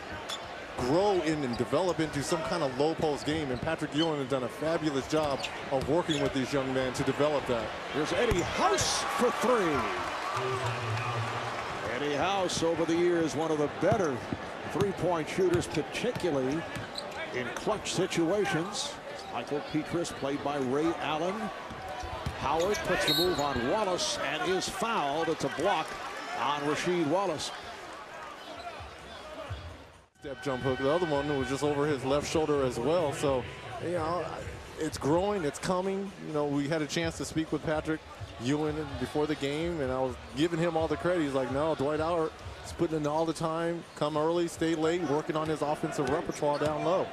grow in and develop into some kind of low post game. And Patrick Ewing has done a fabulous job of working with these young men to develop that. Here's Eddie House for 3. Eddie House, over the years, one of the better 3-point shooters, particularly in clutch situations. Michael Petras, played by Ray Allen. Howard puts the move on Wallace and is fouled. It's a block on Rasheed Wallace. Step jump hook. The other one was just over his left shoulder as well. So, you know, it's growing, it's coming. You know, we had a chance to speak with Patrick Ewing before the game, and I was giving him all the credit. He's like, no, Dwight Howard is putting in all the time, come early, stay late, working on his offensive repertoire down low.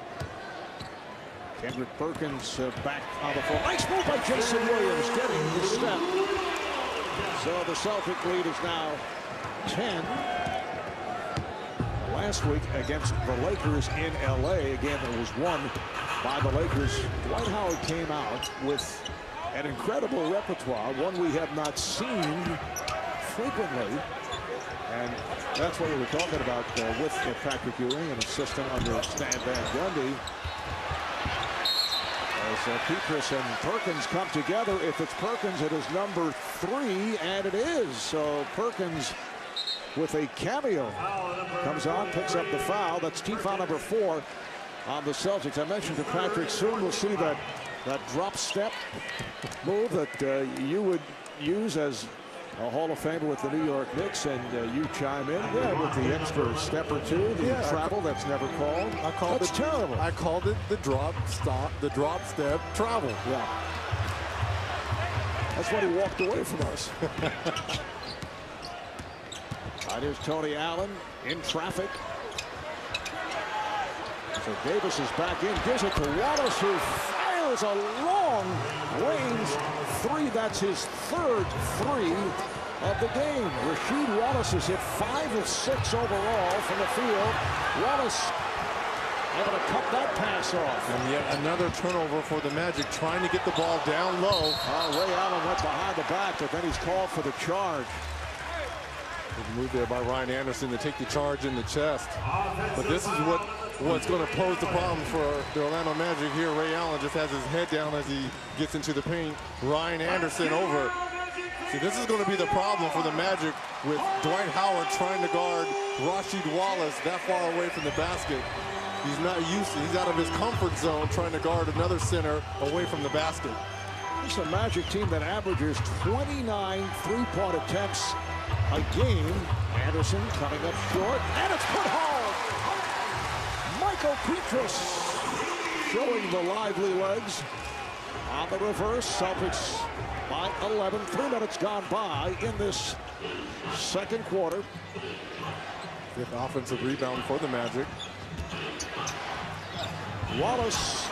Kendrick Perkins back on the floor. Nice move by Jason Williams, getting the step. So the Celtic lead is now 10. Last week against the Lakers in LA, a game that was won by the Lakers, Dwight Howard came out with an incredible repertoire, one we have not seen frequently. And that's what we were talking about with Patrick Ewing, an assistant under Stan Van Gundy. As Petras and Perkins come together, if it's Perkins, it is number 3, and it is. So Perkins with a cameo comes on, picks up the foul. That's team foul number 4 on the Celtics. I mentioned to Patrick, soon we'll see that drop step move that you would use as a Hall of Famer with the New York Knicks, and you chime in, yeah, with the extra step or two, the travel that's never called. That's terrible. I called it the drop stop, the drop step travel. Yeah. That's what he walked away from us. Here's Tony Allen in traffic. So Davis is back in, gives it to Wallace, who fires a long-range 3. That's his 3rd 3 of the game. Rasheed Wallace has hit 5 of 6 overall from the field. Wallace able to cut that pass off. And yet another turnover for the Magic, trying to get the ball down low. Ray Allen went behind the back, but then he's called for the charge. Move there by Ryan Anderson to take the charge in the chest. But this is what's going to pose the problem for the Orlando Magic here. Ray Allen just has his head down as he gets into the paint. Ryan Anderson over. See, this is going to be the problem for the Magic with Dwight Howard trying to guard Rasheed Wallace that far away from the basket. He's not used to, he's out of his comfort zone trying to guard another center away from the basket. It's a Magic team that averages 29 three-point attempts a game. Anderson coming up short, and it's put home. Michael Petras showing the lively legs on the reverse. Celtics by 11. 3 minutes gone by in this second quarter. Fifth offensive rebound for the Magic. Wallace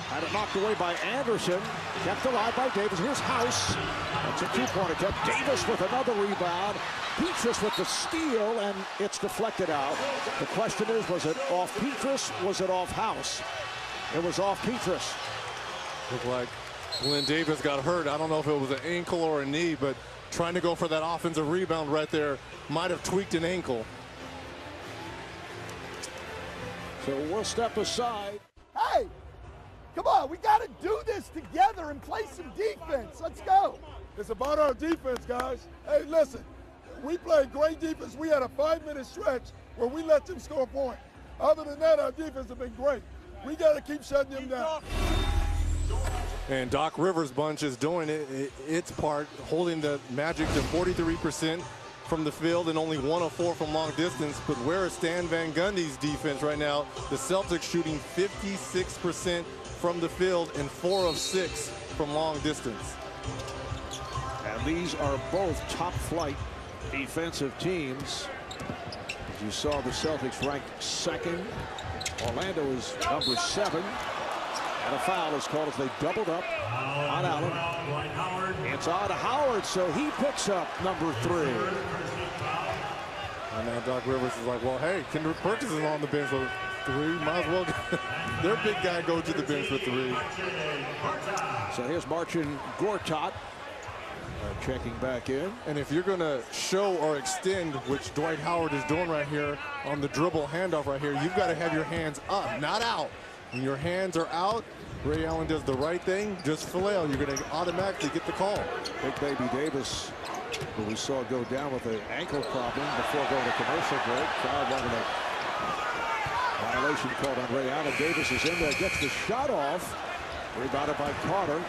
had it knocked away by Anderson. Kept alive by Davis. Here's House. That's a two-point attempt. Davis with another rebound. Petras with the steal, and it's deflected out. The question is, was it off Petras? Was it off House? It was off Petras. Looked like Glenn Davis got hurt. I don't know if it was an ankle or a knee, but trying to go for that offensive rebound right there might have tweaked an ankle. So we'll step aside. Hey, come on, we got to do this together and play some defense. Let's go. It's about our defense, guys. Hey, listen, we played great defense. We had a 5-minute stretch where we let them score a point. Other than that, our defense has been great. We got to keep shutting them down. And Doc Rivers' bunch is doing its part, holding the Magic to 43% from the field and only 1 of 4 from long distance. But where is Stan Van Gundy's defense right now? The Celtics shooting 56% from the field and 4 of 6 from long distance. And these are both top-flight defensive teams. As you saw, the Celtics ranked second. Orlando is number 7. And a foul is called as they doubled up on Allen. It's on Howard, so he picks up number 3. And now Doc Rivers is like, well, hey, Kendrick Perkins is on the bench for 3. Might as well their big guy go to the bench for 3. So here's Marcin Gortat checking back in. And if you're going to show or extend, which Dwight Howard is doing right here on the dribble handoff right here, you've got to have your hands up, not out. When your hands are out, Ray Allen does the right thing, just flail. You're going to automatically get the call. Big Baby Davis, who we saw go down with an ankle problem before going to commercial break. Foul running a violation called on Ray Allen. Davis is in there, gets the shot off. Rebounded by Carter.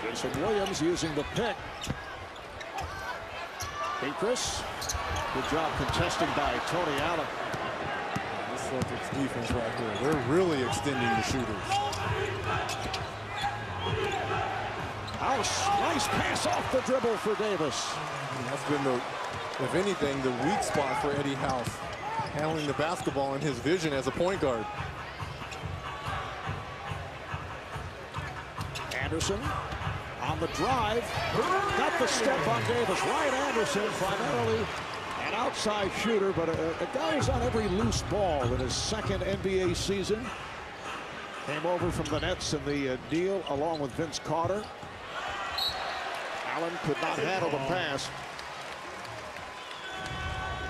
Jason Williams using the pick. Petras. Good job contesting by Tony Allen. Celtics defense right here. They're really extending the shooters. House, nice pass off the dribble for Davis. And that's been the, if anything, the weak spot for Eddie House. Handling the basketball and his vision as a point guard. Anderson on the drive. Got the step on Davis. Ryan Anderson, primarily an outside shooter, but a guy who's on every loose ball in his second NBA season. Came over from the Nets in the deal along with Vince Carter. Allen could not handle the pass.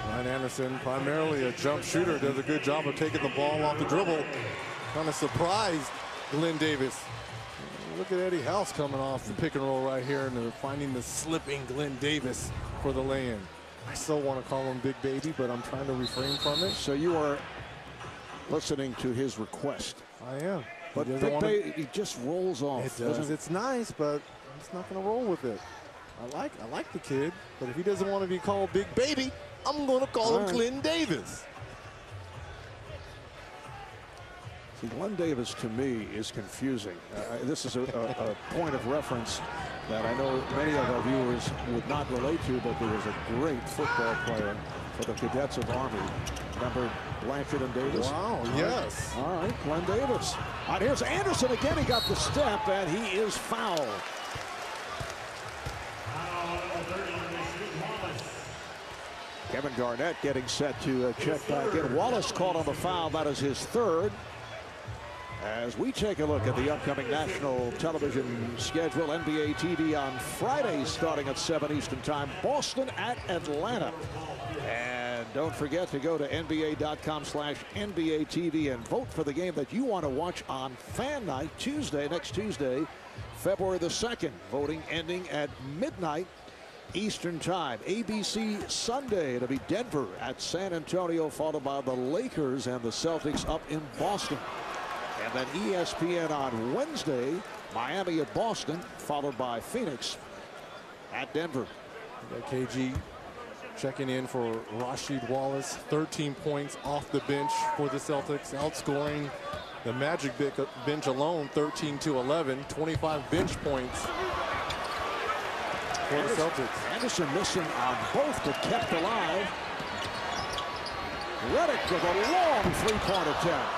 Ryan Anderson, primarily a jump shooter, does a good job of taking the ball off the dribble. Kind of surprised Glenn Davis. Look at Eddie House coming off the pick and roll right here, and they're finding the slipping Glenn Davis for the lay-in. I still want to call him Big Baby, but I'm trying to refrain from it. So you are listening to his request. I am. But Big Baby, he just rolls off. It does. It's nice, but I'm just not going to roll with it. I like the kid, but if he doesn't want to be called Big Baby, I'm going to call him Glenn Davis. See, Glenn Davis, to me, is confusing. This is a point of reference that I know many of our viewers would not relate to, but there was a great football player for the Cadets of Army. Remember Blanchard and Davis? Wow, yes. All right, Glenn Davis. All right, here's Anderson again. He got the step, and he is fouled. Kevin Garnett getting set to check back in. Wallace called on the foul. That is his 3rd. As we take a look at the upcoming national television schedule, NBA TV on Friday starting at 7 Eastern Time, Boston at Atlanta. And don't forget to go to NBA.com/NBA TV and vote for the game that you want to watch on Fan Night Tuesday, next Tuesday, February the 2nd. Voting ending at midnight Eastern Time. ABC Sunday. It'll be Denver at San Antonio, followed by the Lakers and the Celtics up in Boston. And then ESPN on Wednesday, Miami at Boston, followed by Phoenix at Denver. KG checking in for Rasheed Wallace. 13 points off the bench for the Celtics, outscoring the Magic bench alone 13-11, 25 bench points for the Celtics. Anderson missing on both, but kept alive. Redick with a long three-point attempt.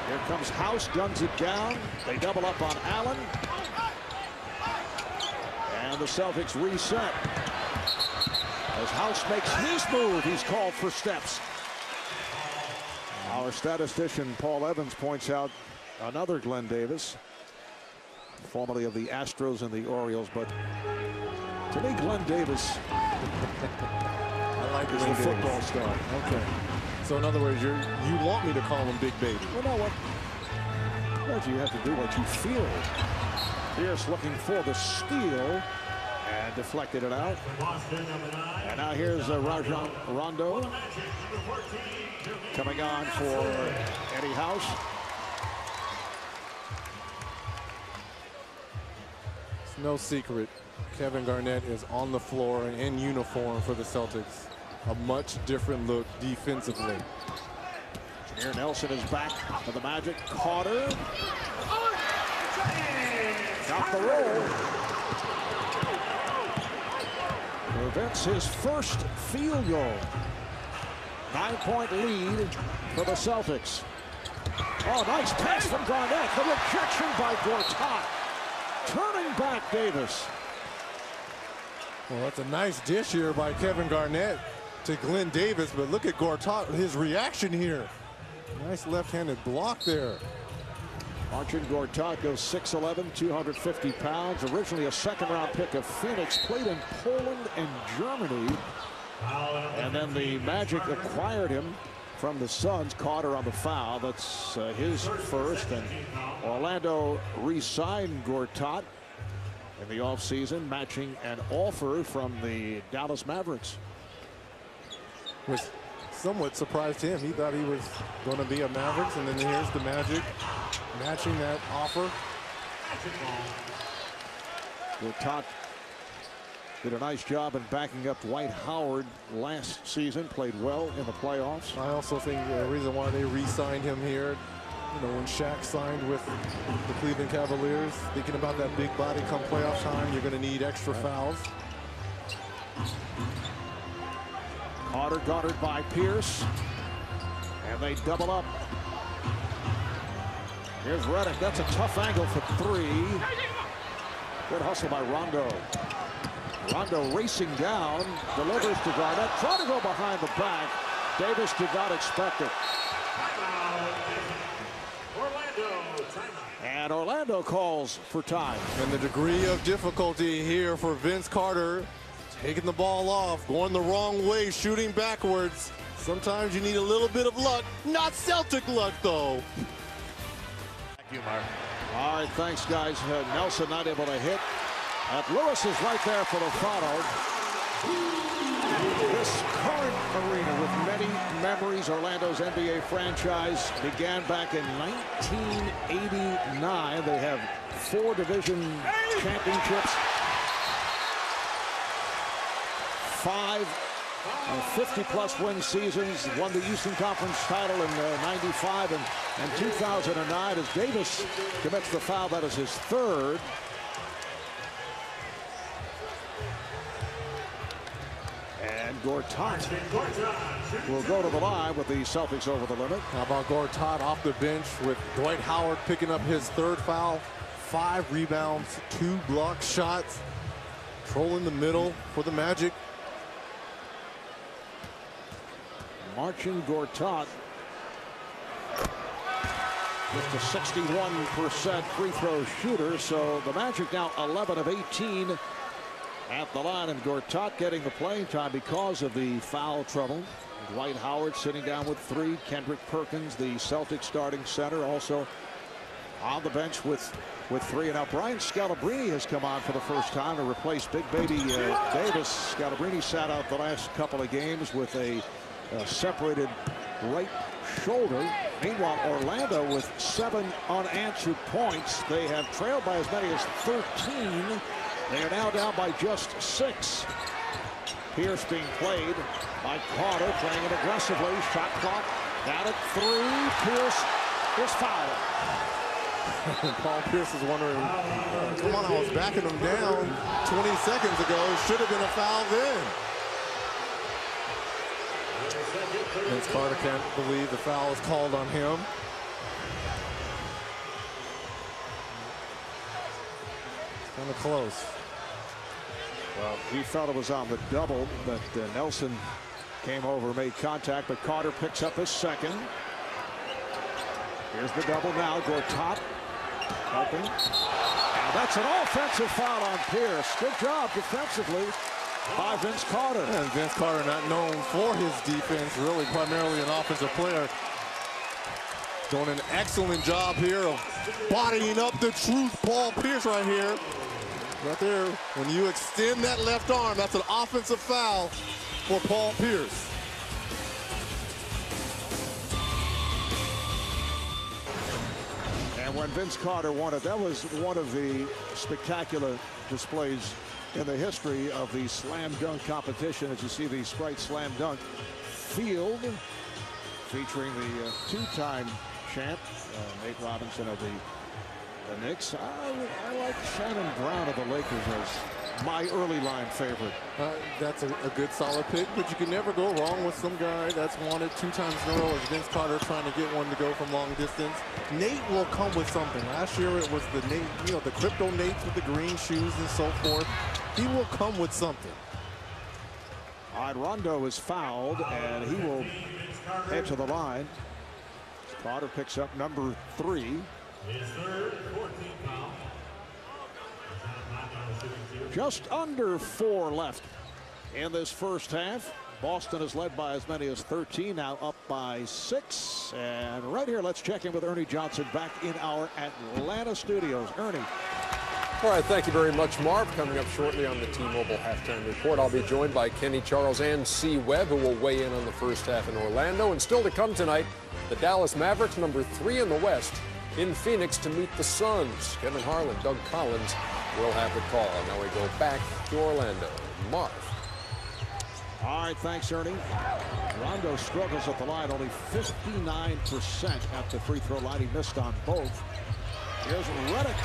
Here comes House, guns it down. They double up on Allen. And the Celtics reset. As House makes his move, he's called for steps. Our statistician Paul Evans points out another Glenn Davis, formerly of the Astros and the Orioles, but to me Glenn Davis I like is the football star. Okay. So in other words, you want me to call him Big Baby. Well, no, what you have to do what you feel. Pierce looking for the steal and deflected it out. And now here's Rajon Rondo coming on for Eddie House. It's no secret. Kevin Garnett is on the floor and in uniform for the Celtics. A much different look defensively. Jameer Nelson is back for the Magic. Carter got the roll. Prevents his first field goal. 9-point lead for the Celtics. Oh, nice pass from Garnett. The rejection by Gortat. Turning back Davis. Well, that's a nice dish here by Kevin Garnett to Glenn Davis, but look at Gortat, his reaction here. Nice left-handed block there. Marcin Gortat goes 6'11", 250 pounds. Originally a second-round pick of Phoenix. Played in Poland and Germany. And then the Magic acquired him from the Suns. Carter on the foul. That's his first. And Orlando re-signed Gortat in the offseason, matching an offer from the Dallas Mavericks. Was somewhat surprised him. He thought he was going to be a Mavericks, and then here's the Magic matching that offer. Gortat did a nice job in backing up Dwight Howard last season. Played well in the playoffs. I also think the reason why they re-signed him here, you know, when Shaq signed with the Cleveland Cavaliers, thinking about that big body come playoff time, you're going to need extra fouls. Carter guarded by Pierce. And they double up. Here's Redick. That's a tough angle for three. Good hustle by Rondo. Rondo racing down. Delivers to Garnett. Trying to go behind the back. Davis did not expect it. And Orlando calls for time. And the degree of difficulty here for Vince Carter, taking the ball off, going the wrong way, shooting backwards. Sometimes you need a little bit of luck. Not Celtic luck, though. Thank you, Mark. All right, thanks, guys. Nelson not able to hit. Lewis is right there for the follow. This current arena with many memories, Orlando's NBA franchise, began back in 1989. They have 4 division championships, 5 50-plus win seasons, won the Eastern Conference title in '95 and 2009. As Davis commits the foul, that is his third. And Gortat will go to the line with the Celtics over the limit. How about Gortat off the bench with Dwight Howard picking up his third foul, 5 rebounds, 2 block shots, controlling the middle for the Magic. Marcin Gortat just a 61% free throw shooter, so the Magic now 11 of 18 at the line, and Gortat getting the playing time because of the foul trouble. Dwight Howard sitting down with 3. Kendrick Perkins, the Celtics starting center, also on the bench with 3. And now Brian Scalabrine has come on for the first time to replace Big Baby Davis. Scalabrine sat out the last couple of games with a separated right shoulder. Meanwhile, Orlando with 7 unanswered points. They have trailed by as many as 13. They are now down by just 6. Pierce being played by Carter, playing it aggressively. Shot clock down at 3. Pierce is fouled. Paul Pierce is wondering, come on, I was backing him down 20 seconds ago. Should have been a foul then. Vince Carter can't believe the foul is called on him. It's kind of close. Well, he felt it was on the double, but Nelson came over, made contact, but Carter picks up his second. Here's the double now. Gortat helping. And that's an offensive foul on Pierce. Good job defensively by Vince Carter. And Vince Carter, not known for his defense, really primarily an offensive player, doing an excellent job here of bodying up the truth. Paul Pierce right here. Right there, when you extend that left arm, that's an offensive foul for Paul Pierce. And when Vince Carter won it, that was one of the spectacular displays in the history of the slam dunk competition. As you see the Sprite Slam Dunk field featuring the 2-time champ, Nate Robinson of the Knicks. I like Shannon Brown of the Lakers as my early line favorite. That's a good solid pick, but you can never go wrong with some guy that's wanted 2 times in a row as Vince Carter trying to get one to go from long distance. Nate will come with something. Last year it was the Nate, you know, the crypto Nates with the green shoes and so forth. He will come with something. All right, Rondo is fouled, and he will head to the line. Carter picks up number 3. Just under 4 left in this first half. Boston is led by as many as 13, now up by 6. And right here, let's check in with Ernie Johnson back in our Atlanta studios. Ernie. All right, thank you very much, Marv. Coming up shortly on the T-Mobile Halftime Report, I'll be joined by Kenny Charles and C. Webb, who will weigh in on the first half in Orlando. And still to come tonight, the Dallas Mavericks, number 3 in the West, in Phoenix to meet the Suns. Kevin Harlan, Doug Collins will have the call. Now we go back to Orlando. Marv. All right, thanks, Ernie. Rondo struggles at the line, only 59% at the free throw line. He missed on both. Here's Redick.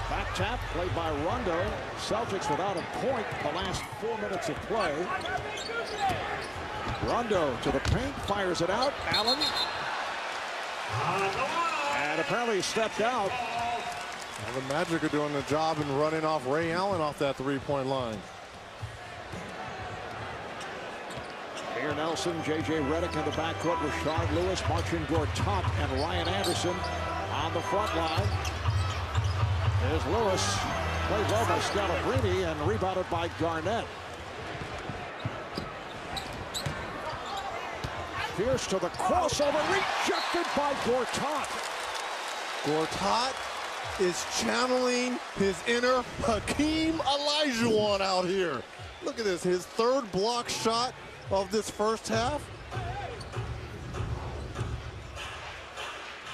Back tap played by Rondo. Celtics without a point the last 4 minutes of play. Rondo to the paint, fires it out. Allen. And apparently he stepped out. Well, the Magic are doing the job and running off Ray Allen off that 3-point line. Here Nelson, J.J. Redick in the backcourt, Rashard Lewis, Marcin Gortat, and Ryan Anderson on the front line. There's Lewis, played well by Scalabrine and rebounded by Garnett. Pierce to the crossover, rejected by Gortat. Gortat is channeling his inner Hakeem Olajuwon out here. Look at this, his 3rd block shot of this first half.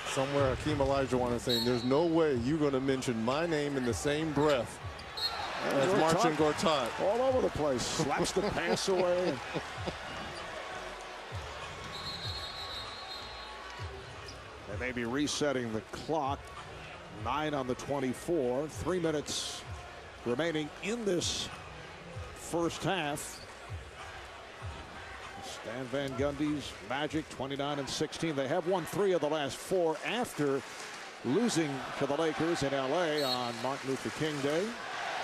Somewhere Hakeem Olajuwon is saying, there's no way you're going to mention my name in the same breath as Marcin Gortat. All over the place, slaps the pass away. They may be resetting the clock. 9 on the 24. 3 minutes remaining in this first half. Stan Van Gundy's Magic 29-16. They have won 3 of the last 4 after losing to the Lakers in LA on Martin Luther King Day.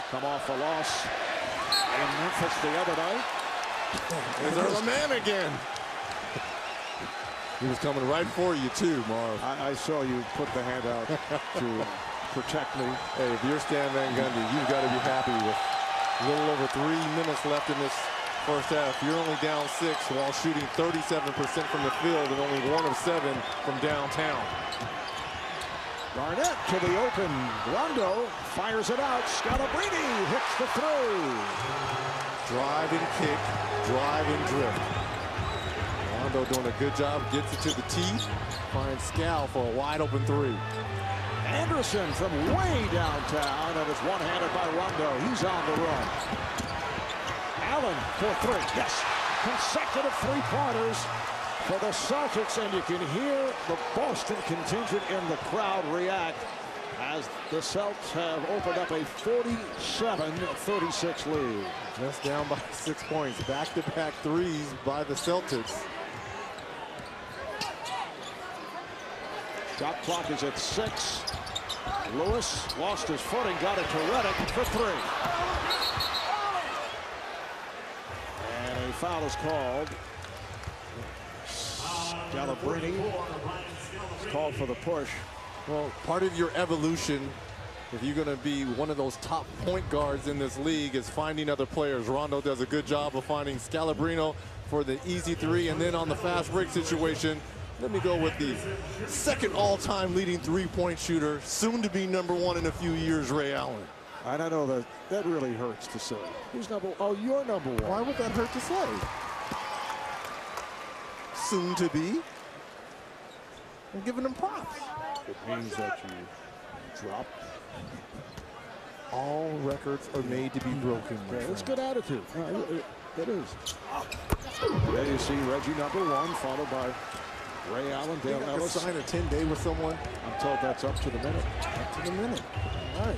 Come off a loss in Memphis the other night. There's the man again. He was coming right for you too, Marv. I saw you put the hand out to protect me. Hey, if you're Stan Van Gundy, you've got to be happy with a little over 3 minutes left in this first half. You're only down 6 while shooting 37% from the field and only 1 of 7 from downtown. Garnett to the open. Rondo fires it out. Scalabrine hits the three. Drive and kick, drive and drift. Rondo doing a good job, gets it to the tee, finds Scal for a wide open three. Anderson from way downtown, and it's one-handed by Rondo. He's on the run. Allen for three. Yes, consecutive three-pointers for the Celtics, and you can hear the Boston contingent in the crowd react as the Celtics have opened up a 47-36 lead. Just down by 6 points. Back-to-back threes by the Celtics. Shot clock is at 6. Lewis lost his footing, got it to Redick for three. And a foul is called. Scalabrine is called for the push. Well, part of your evolution, if you're going to be one of those top point guards in this league, is finding other players. Rondo does a good job of finding Scalabrine for the easy three, and then on the fast break situation, let me go with the second all-time leading three-point shooter, soon to be #1 in a few years, Ray Allen. I don't know, that really hurts to say. Who's number? Oh, you're #1. Why would that hurt to say? Soon to be. I'm giving him props. It means that you drop. All records are made to be broken. Yeah, it's good attitude. It is. There you see Reggie #1, followed by Ray Allen, Dale Ellis. Sign a 10-day with someone. I'm told that's up to the minute. Up to the minute. All right.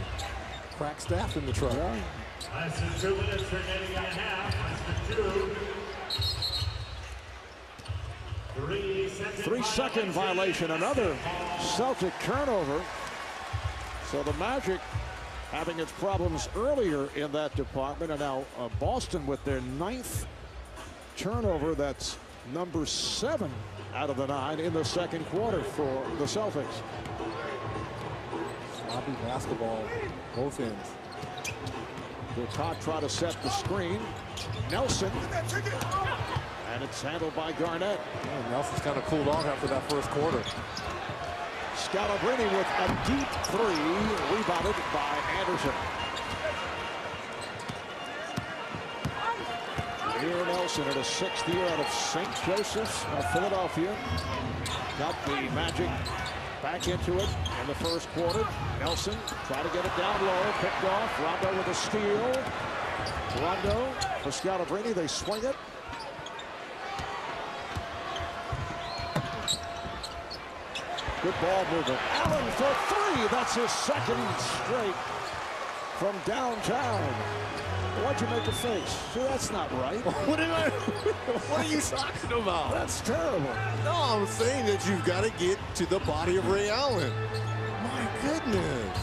Crack staff in the truck. Yeah. That's the 2 minutes remaining and a half. That's the 2. 3-second violation. Another Celtic turnover. So the Magic having its problems earlier in that department, and now Boston with their 9th turnover. That's number 7 out of the 9 in the second quarter for the Celtics. Sloppy basketball, both ends. Ducat try to set the screen. Nelson. And it's handled by Garnett. Yeah, Nelson's kind of cooled off after that first quarter. Scalabrine with a deep three, rebounded by Anderson. Here Nelson in his 6th year out of St. Joseph's, Philadelphia. Got the Magic back into it in the first quarter. Nelson tried to get it down low, picked off. Rondo with a steal. Rondo for Scalabrine, they swing it. Good ball movement. Allen for three. That's his 2nd straight from downtown. Why'd you make a face? See, that's not right. What are you talking about? That's terrible. No, I'm saying that you've got to get to the body of Ray Allen. My goodness.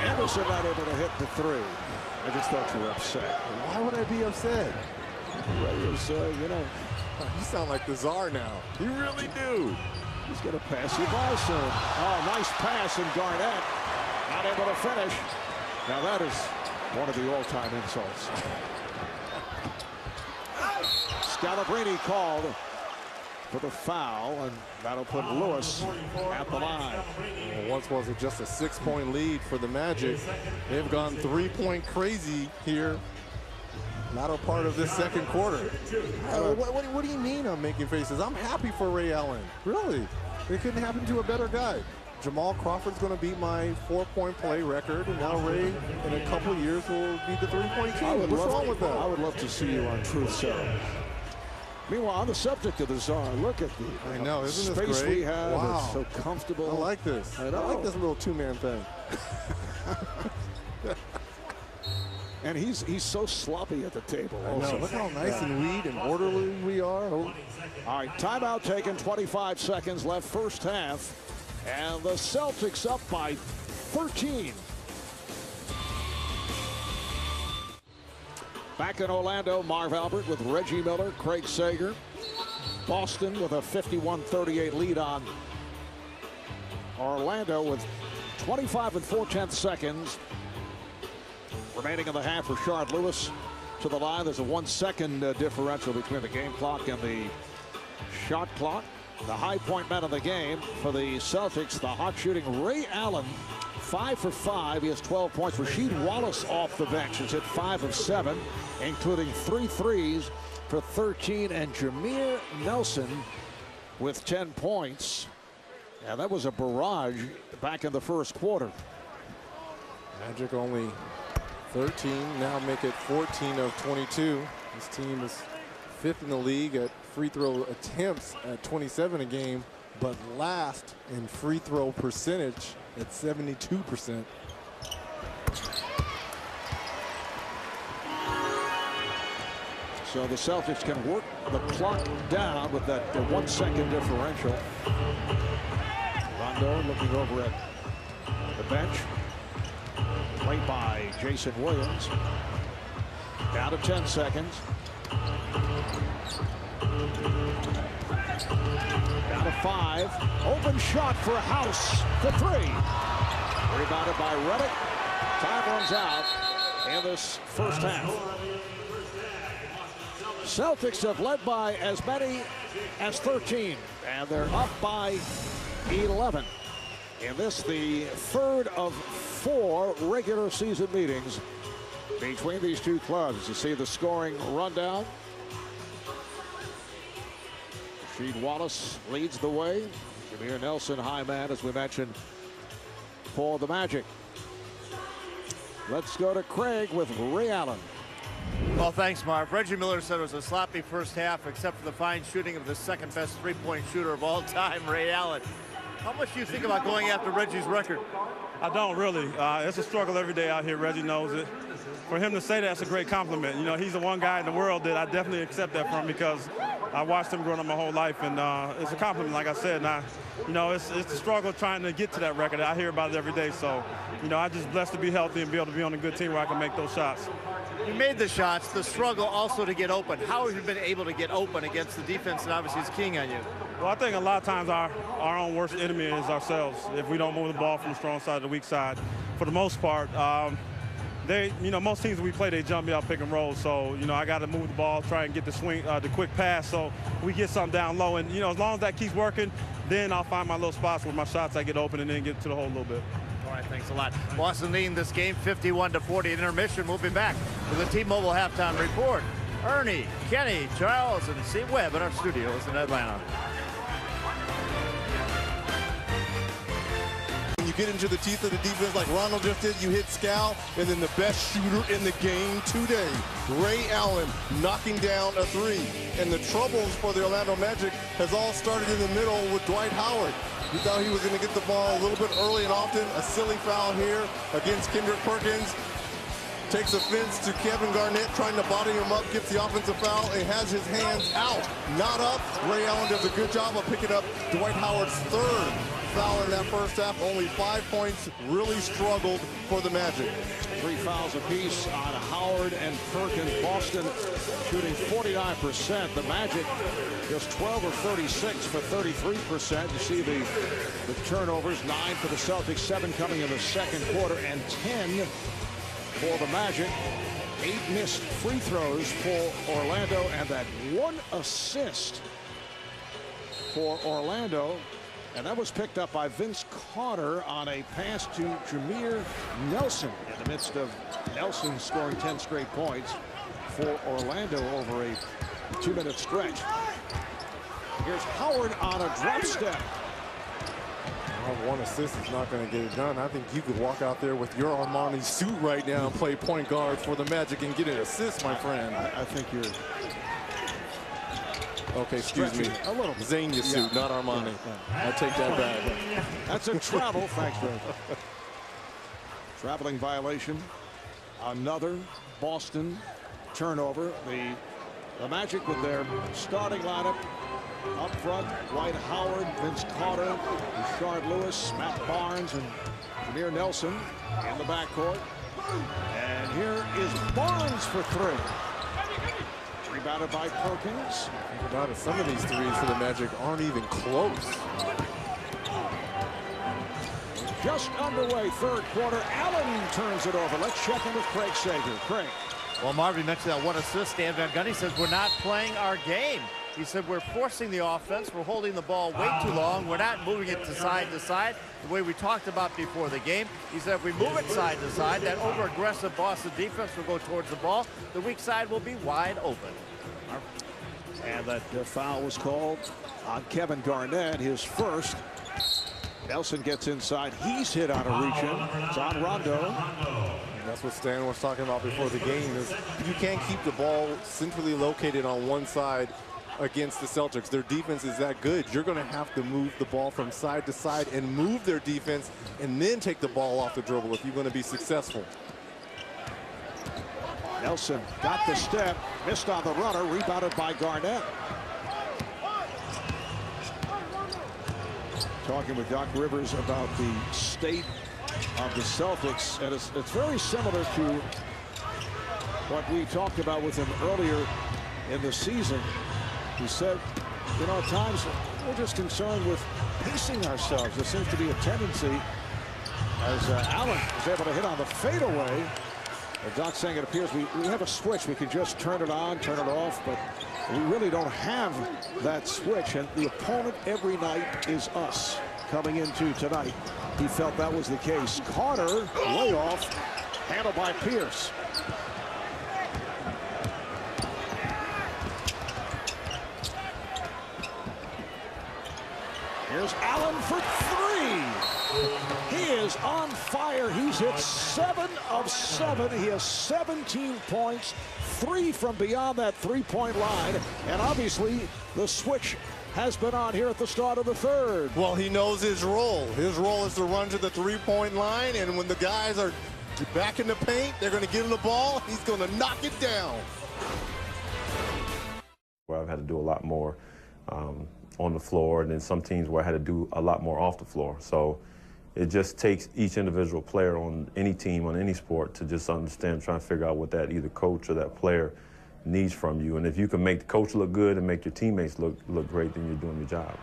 Anderson not able to hit the three. I just thought you were upset. Why would I be upset? Ray is, you know. You sound like the czar now. You really do. He's going to pass you by soon. Oh, nice pass, and Garnett not able to finish. Now that is one of the all-time insults. Scalabrine called for the foul, and that'll put Lewis at the line. Well, once was it just a 6-point lead for the Magic. They've gone 3-point crazy here. Latter part of this second quarter. What do you mean I'm making faces? I'm happy for Ray Allen. Really. It couldn't happen to a better guy. Jamal Crawford's going to beat my 4-point play record, and now Ray, in a couple of years, will be the 3-point king. What's wrong with that? I would love to see you on Truth Serum. Meanwhile, on the subject of the czar, look at the I know, isn't this space great? we have. Wow. It's so comfortable. I like this. I like this little two-man thing. And he's so sloppy at the table. I know. Look how nice and neat and orderly we are. All right, timeout taken, 25 seconds left, first half. And the Celtics up by 13. Back in Orlando, Marv Albert with Reggie Miller, Craig Sager. Boston with a 51-38 lead on Orlando with 25 4/10 seconds remaining in the half. Rashard Lewis to the line. There's a 1 second differential between the game clock and the shot clock. The high point man of the game for the Celtics, the hot shooting Ray Allen, 5 for 5. He has 12 points. Rasheed Wallace off the bench has hit 5 of 7, including 3 threes for 13. And Jameer Nelson with 10 points. And that was a barrage back in the first quarter. Magic only 13, now make it 14 of 22. This team is 5th in the league at free throw attempts at 27 a game, but last in free throw percentage at 72%. So the Celtics can work the clock down with that 1 second differential. Rondo looking over at the bench. Played by Jason Williams. Down to 10 seconds. Down to 5. Open shot for House for 3. Rebounded by Redick. Time runs out in this first half. Celtics have led by as many as 13, and they're up by 11. In this, the third of 4 regular season meetings between these two clubs. You see the scoring rundown. Rasheed Wallace leads the way. Jameer Nelson, high man, as we mentioned, for the Magic. Let's go to Craig with Ray Allen. Well, thanks, Marv. Reggie Miller said it was a sloppy first half, except for the fine shooting of the second best three-point shooter of all time, Ray Allen. How much do you think about going after Reggie's record? I don't really. It's a struggle every day out here. Reggie knows it. For him to say that's a great compliment. You know, he's the one guy in the world that I definitely accept that from, because I watched him growing up my whole life, and it's a compliment, like I said. And you know, it's a struggle trying to get to that record. I hear about it every day. So, you know, I'm just blessed to be healthy and be able to be on a good team where I can make those shots. You made the shots. The struggle also to get open. How have you been able to get open against the defense that obviously is king on you? Well, I think a lot of times our own worst enemy is ourselves. If we don't move the ball from the strong side to the weak side, for the most part, you know, most teams we play, they jump me out pick and roll. So, you know, I got to move the ball, try and get the swing, the quick pass, so we get something down low. And, you know, as long as that keeps working, then I'll find my little spots where my shots I get open and then get to the hole a little bit. All right, thanks a lot. Boston leading this game 51-40 at intermission. We'll be back with the T-Mobile halftime report. Ernie, Kenny, Charles, and Steve Webb in our studios in Atlanta. When you get into the teeth of the defense like Ronald just did, you hit Scal, and then the best shooter in the game today, Ray Allen, knocking down a 3. And the troubles for the Orlando Magic has all started in the middle with Dwight Howard. We thought he was going to get the ball a little bit early and often. A silly foul here against Kendrick Perkins. Takes offense to Kevin Garnett trying to body him up, gets the offensive foul, and has his hands out, not up. Ray Allen does a good job of picking up Dwight Howard's 3rd foul in that first half. Only 5 points, really struggled for the Magic. 3 fouls apiece on Howard and Perkins. Boston shooting 49%. The Magic just 12 of 36 for 33%. You see the turnovers, 9 for the Celtics, 7 coming in the second quarter, and 10 for the Magic. 8 missed free throws for Orlando, and that 1 assist for Orlando. And that was picked up by Vince Carter on a pass to Jameer Nelson in the midst of Nelson scoring 10 straight points for Orlando over a 2-minute stretch. Here's Howard on a drop step. Well, 1 assist is not going to get it done. I think you could walk out there with your Armani suit right now and play point guard for the Magic and get an assist, my friend. I think you're... Okay, excuse me. A little Zania suit, not Armani. I take that back. That's a travel. Thanks, Greg. Traveling violation. Another Boston turnover. The Magic with their starting lineup up front: Dwight Howard, Vince Carter, Rashard Lewis, Matt Barnes, and Jameer Nelson in the backcourt. And here is Barnes for 3. Rebounded by Perkins. Think about it. Some of these threes for the Magic aren't even close. Just underway, third quarter. Allen turns it over. Let's check in with Craig Sager. Craig. Well, Marvin mentioned that one assist. Stan Van Gundy says we're not playing our game. He said we're forcing the offense. We're holding the ball way too long. We're not moving it to side, the way we talked about before the game. He said if we move it side to side, that over-aggressive Boston defense will go towards the ball. The weak side will be wide open. And that foul was called on Kevin Garnett, his first. Nelson gets inside. He's hit on a reach-in. It's on Rondo. That's what Stan was talking about before the game, is you can't keep the ball centrally located on one side against the Celtics. Their defense is that good. You're going to have to move the ball from side to side and move their defense and then take the ball off the dribble if you're going to be successful. Nelson got the step, missed on the runner, rebounded by Garnett. Talking with Doc Rivers about the state of the Celtics, and it's very similar to what we talked about with him earlier in the season. He said, you know, at times we're just concerned with pacing ourselves. There seems to be a tendency, as Allen was able to hit on the fadeaway. Doc's saying it appears we have a switch. We can just turn it on, turn it off, but we really don't have that switch. And the opponent every night is us coming into tonight. He felt that was the case. Carter, way off, handled by Pierce. Here's Allen for three. He is on fire. He's hit 7 of 7. He has 17 points, 3 from beyond that three-point line. And obviously, the switch has been on here at the start of the third. Well, he knows his role. His role is to run to the three-point line, and when the guys are back in the paint, they're going to give him the ball. He's going to knock it down. Where I've had to do a lot more on the floor, and then some teams where I had to do a lot more off the floor. So it just takes each individual player on any team, on any sport, to just understand, trying to figure out what that either coach or that player needs from you. And if you can make the coach look good and make your teammates look great, then you're doing your job.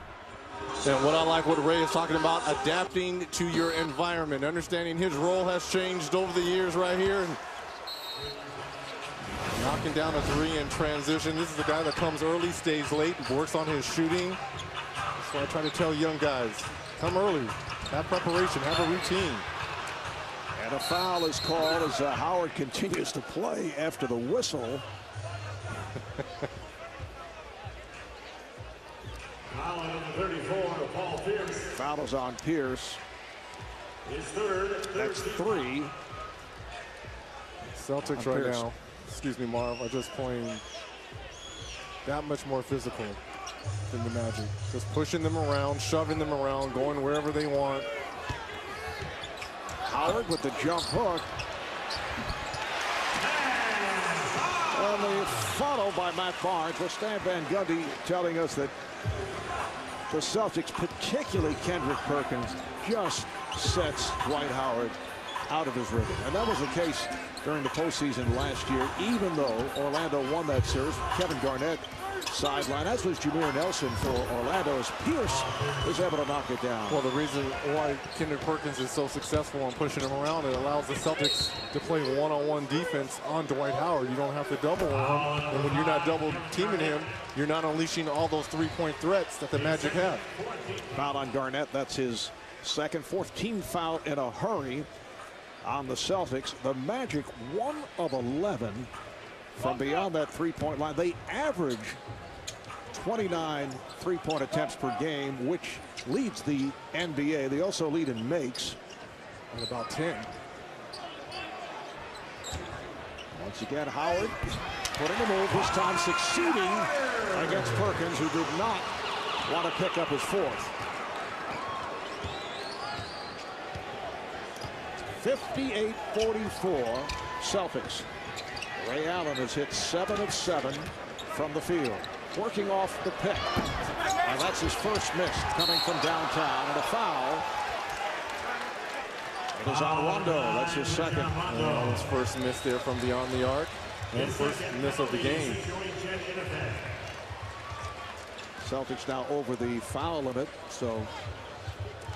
And what I like what Ray is talking about, adapting to your environment, understanding his role has changed over the years right here. And knocking down a three in transition. This is a guy that comes early, stays late, works on his shooting. That's why I try to tell young guys, come early, have preparation, have a routine. And a foul is called as Howard continues to play after the whistle. Foul on number 34, Paul Pierce. Foul is on Pierce. His third. That's 3. Celtics right now, excuse me, Marv, are just playing that much more physical than the Magic. Just pushing them around, shoving them around, going wherever they want. Howard with the jump hook. And the follow by Matt Barnes. Well, Stan Van Gundy telling us that the Celtics, particularly Kendrick Perkins, just sets Dwight Howard out of his rhythm. And that was the case during the postseason last year, even though Orlando won that series. Kevin Garnett sideline, as was Jameer Nelson for Orlando, as Pierce was able to knock it down. Well, the reason why Kendrick Perkins is so successful in pushing him around, it allows the Celtics to play one-on-one defense on Dwight Howard. You don't have to double him, and when you're not double teaming him, you're not unleashing all those three-point threats that the Magic have. Foul on Garnett, that's his second, 14th foul in a hurry on the Celtics. The Magic 1 of 11 from beyond that three-point line. They average 29 three-point attempts per game, which leads the NBA. They also lead in makes at about 10. Once again, Howard putting a move, this time succeeding against Perkins, who did not want to pick up his fourth. 58-44 Celtics. Ray Allen has hit 7 of 7 from the field, working off the pick. And that's his first miss coming from downtown, and a foul. It is on Rondo. That's his second. His first miss there from beyond the arc, and first miss of the game. Celtics now over the foul limit, so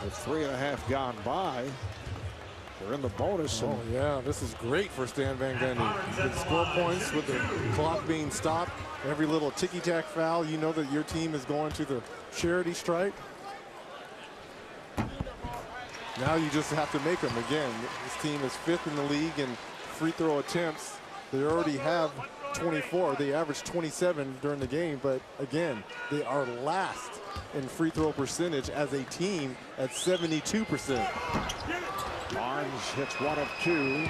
with 3.5 gone by, They're in the bonus. Oh, yeah, this is great for Stan Van Gundy. You can score points with the clock being stopped. Every little ticky-tack foul, you know that your team is going to the charity stripe. Now you just have to make them again. This team is 5th in the league in free throw attempts. They already have 24. They averaged 27 during the game, but again, they are last in free throw percentage as a team at 72%. Barnes hits 1 of 2.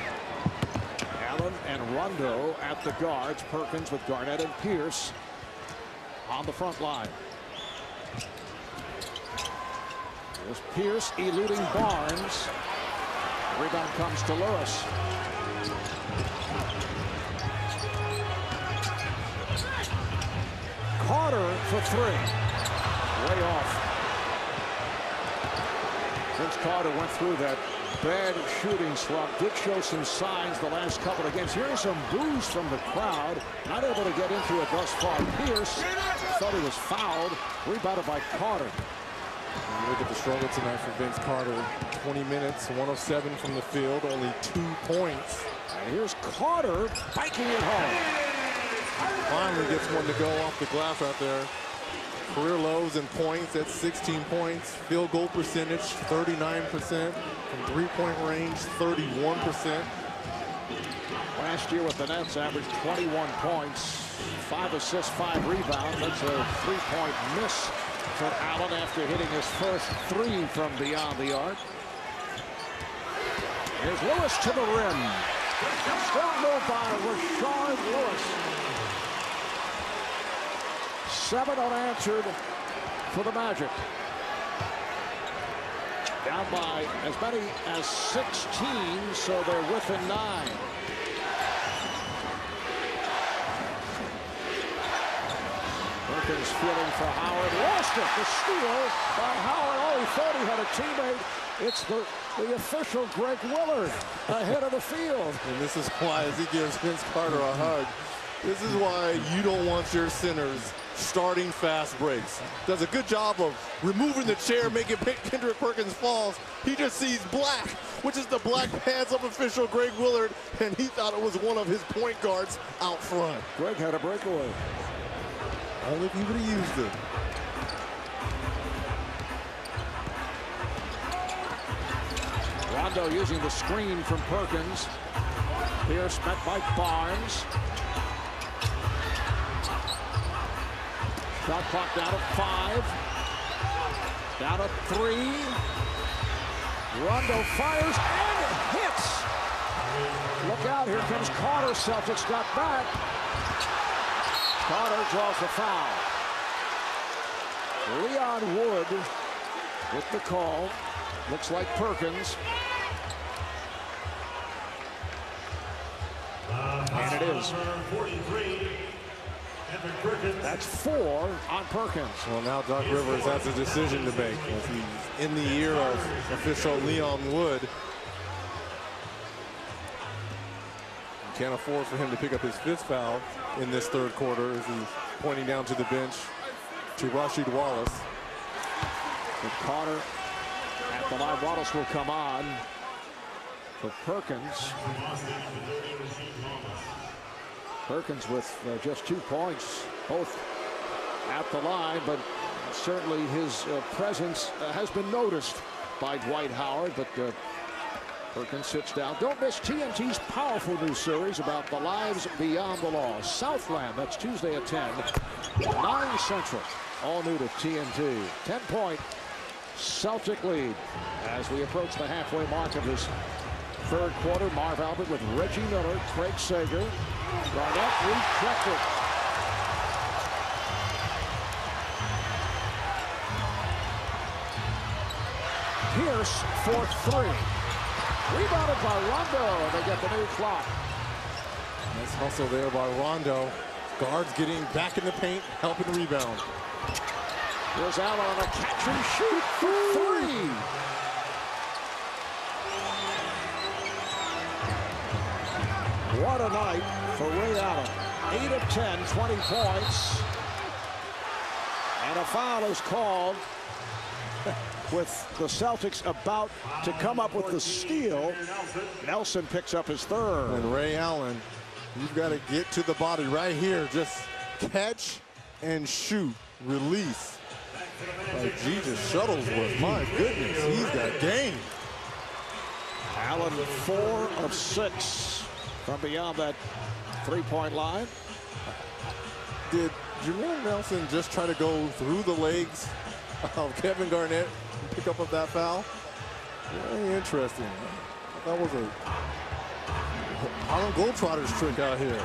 Allen and Rondo at the guards. Perkins with Garnett and Pierce on the front line. Here's Pierce eluding Barnes. Rebound comes to Lewis. Carter for 3. Way off. Vince Carter went through that bad shooting slump. Did show some signs the last couple of games. Here's some boos from the crowd. Not able to get into it thus far. Pierce thought he was fouled. Rebounded by Carter. And look at the struggle tonight for Vince Carter. 20 minutes, 107 from the field, only 2 points. And here's Carter biking it home. Finally gets one to go off the glass out there. Career lows in points at 16 points. Field goal percentage 39%. From 3-point range 31%. Last year with the Nets averaged 21 points, 5 assists, 5 rebounds. That's a 3-point miss for Allen after hitting his first 3 from beyond the arc. Here's Lewis to the rim. Strong move by Rashard Lewis. 7 unanswered for the Magic. Down by as many as 16, so they're within 9. Perkins feeling for Howard. Lost it. The steal by Howard. Oh, he thought he had a teammate. It's the official Greg Willard ahead of the field. And this is why, as he gives Vince Carter a hug, this is why you don't want your centers starting fast breaks. Does a good job of removing the chair, making Kendrick Perkins falls. He just sees black, which is the black pants of official Greg Willard, and he thought it was one of his point guards out front. Greg had a breakaway. Only if he would have used it. Rondo using the screen from Perkins. Pierce met by Barnes. Shot clock down at 5. Down at 3. Rondo fires and hits. Look out, here comes Carter. Celtics got back. Carter draws the foul. Leon Wood with the call. Looks like Perkins. And it is. That's 4 on Perkins. Well, now Doc Rivers has a decision to make. If he's in the ear of official Leon Wood, you can't afford for him to pick up his 5th foul in this 3rd quarter as he's pointing down to the bench to Rasheed Wallace. With Carter at the line, Wallace will come on for Perkins. Perkins with just 2 points, both at the line, but certainly his presence has been noticed by Dwight Howard, but Perkins sits down. Don't miss TNT's powerful new series about the lives beyond the law. Southland, that's Tuesday at 10, 9 Central, all new to TNT. 10-point Celtic lead as we approach the halfway mark of this 3rd quarter. Marv Albert with Reggie Miller, Craig Sager. Garnett rechecked. Pierce for 3. Rebounded by Rondo, and they get the new clock. Nice hustle there by Rondo. Guards getting back in the paint, helping rebound. Here's Allen on a catch and shoot for 3. What a night for Ray Allen. 8 of 10, 20 points. And a foul is called with the Celtics about to come up with the steal. Nelson picks up his third. And Ray Allen, you've got to get to the body right here. Just catch and shoot. Release. Like Jesus Shuttlesworth, my goodness, he's got game. Allen 4 of 6 from beyond that three-point line. Did Jameer Nelson just try to go through the legs of Kevin Garnett and pick up that foul? Very interesting. That was a Harlem Globetrotters trick out here.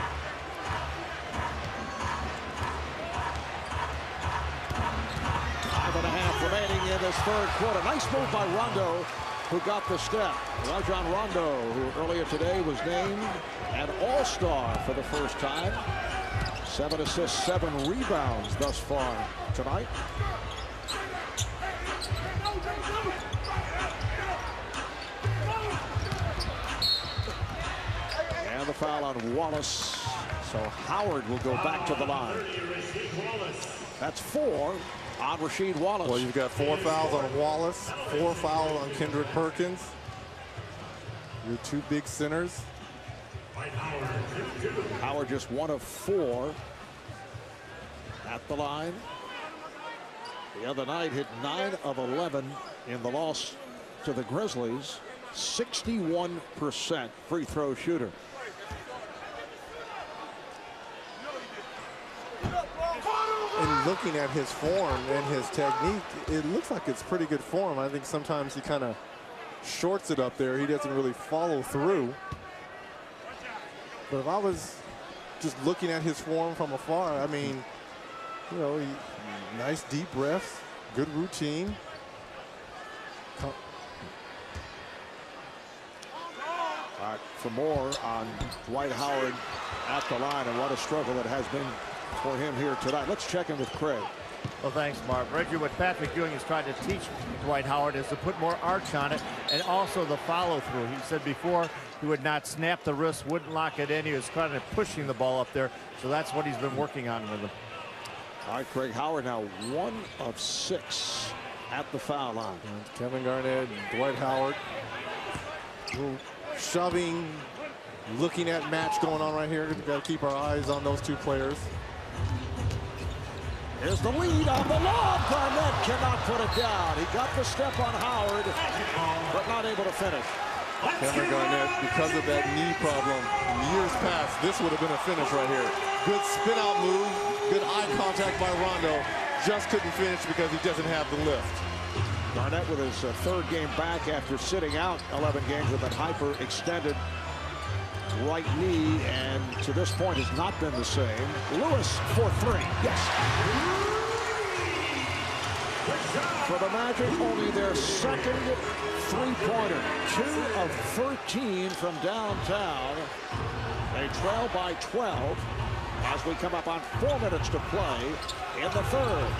Five and a half remaining in this third quarter. Nice move by Rondo, who got the step. Rajon Rondo, who earlier today was named an all-star for the first time. 7 assists, 7 rebounds thus far tonight. And the foul on Wallace. So Howard will go back to the line. That's 4 on Rasheed Wallace. Well, you've got 4 fouls on Wallace, 4 fouls on Kendrick Perkins. Your 2 big centers. Howard just 1 of 4 at the line. The other night hit 9 of 11 in the loss to the Grizzlies. 61% free throw shooter. And looking at his form and his technique, it looks like it's pretty good form. I think sometimes he kind of shorts it up there. He doesn't really follow through. But if I was just looking at his form from afar, I mean, you know, nice deep breaths, good routine. All right, for more on Dwight Howard at the line and what a struggle it has been for him here tonight. Let's check in with Craig. Well, thanks, Mark. Reggie, what Patrick Ewing is trying to teach Dwight Howard is to put more arch on it and also the follow-through. He said before he would not snap the wrist, wouldn't lock it in. He was kind of pushing the ball up there. So that's what he's been working on with him. All right, Craig Howard now 1 of 6 at the foul line. And Kevin Garnett and Dwight Howard. Shoving, looking at match going on right here. We've got to keep our eyes on those 2 players. Here's the lead on the lob. Garnett cannot put it down. He got the step on Howard, but not able to finish. Kevin Garnett, because of that knee problem in years past, this would have been a finish right here. Good spin out move, good eye contact by Rondo. Just couldn't finish because he doesn't have the lift. Garnett with his 3rd game back after sitting out 11 games with a hyperextended right knee, and to this point has not been the same. Lewis for 3. Yes. For the Magic, only their 2nd three-pointer. 2 of 13 from downtown. They trail by 12 as we come up on 4 minutes to play in the 3rd.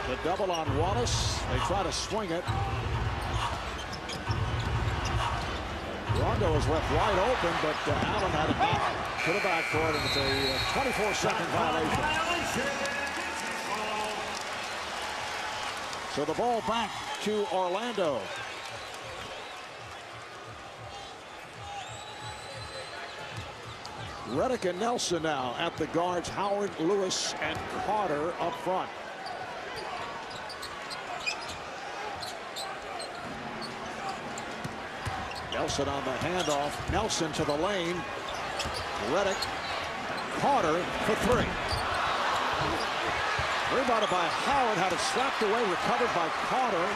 The double on Wallace. They try to swing it. Rondo is left wide open, but Allen had it back to the backcourt, and it's a 24-second violation. So the ball back to Orlando. Redick and Nelson now at the guards. Howard, Lewis, and Carter up front. Nelson on the handoff. Nelson to the lane. Redick. Carter for 3. Rebounded by Howard. Had it slapped away. Recovered by Carter.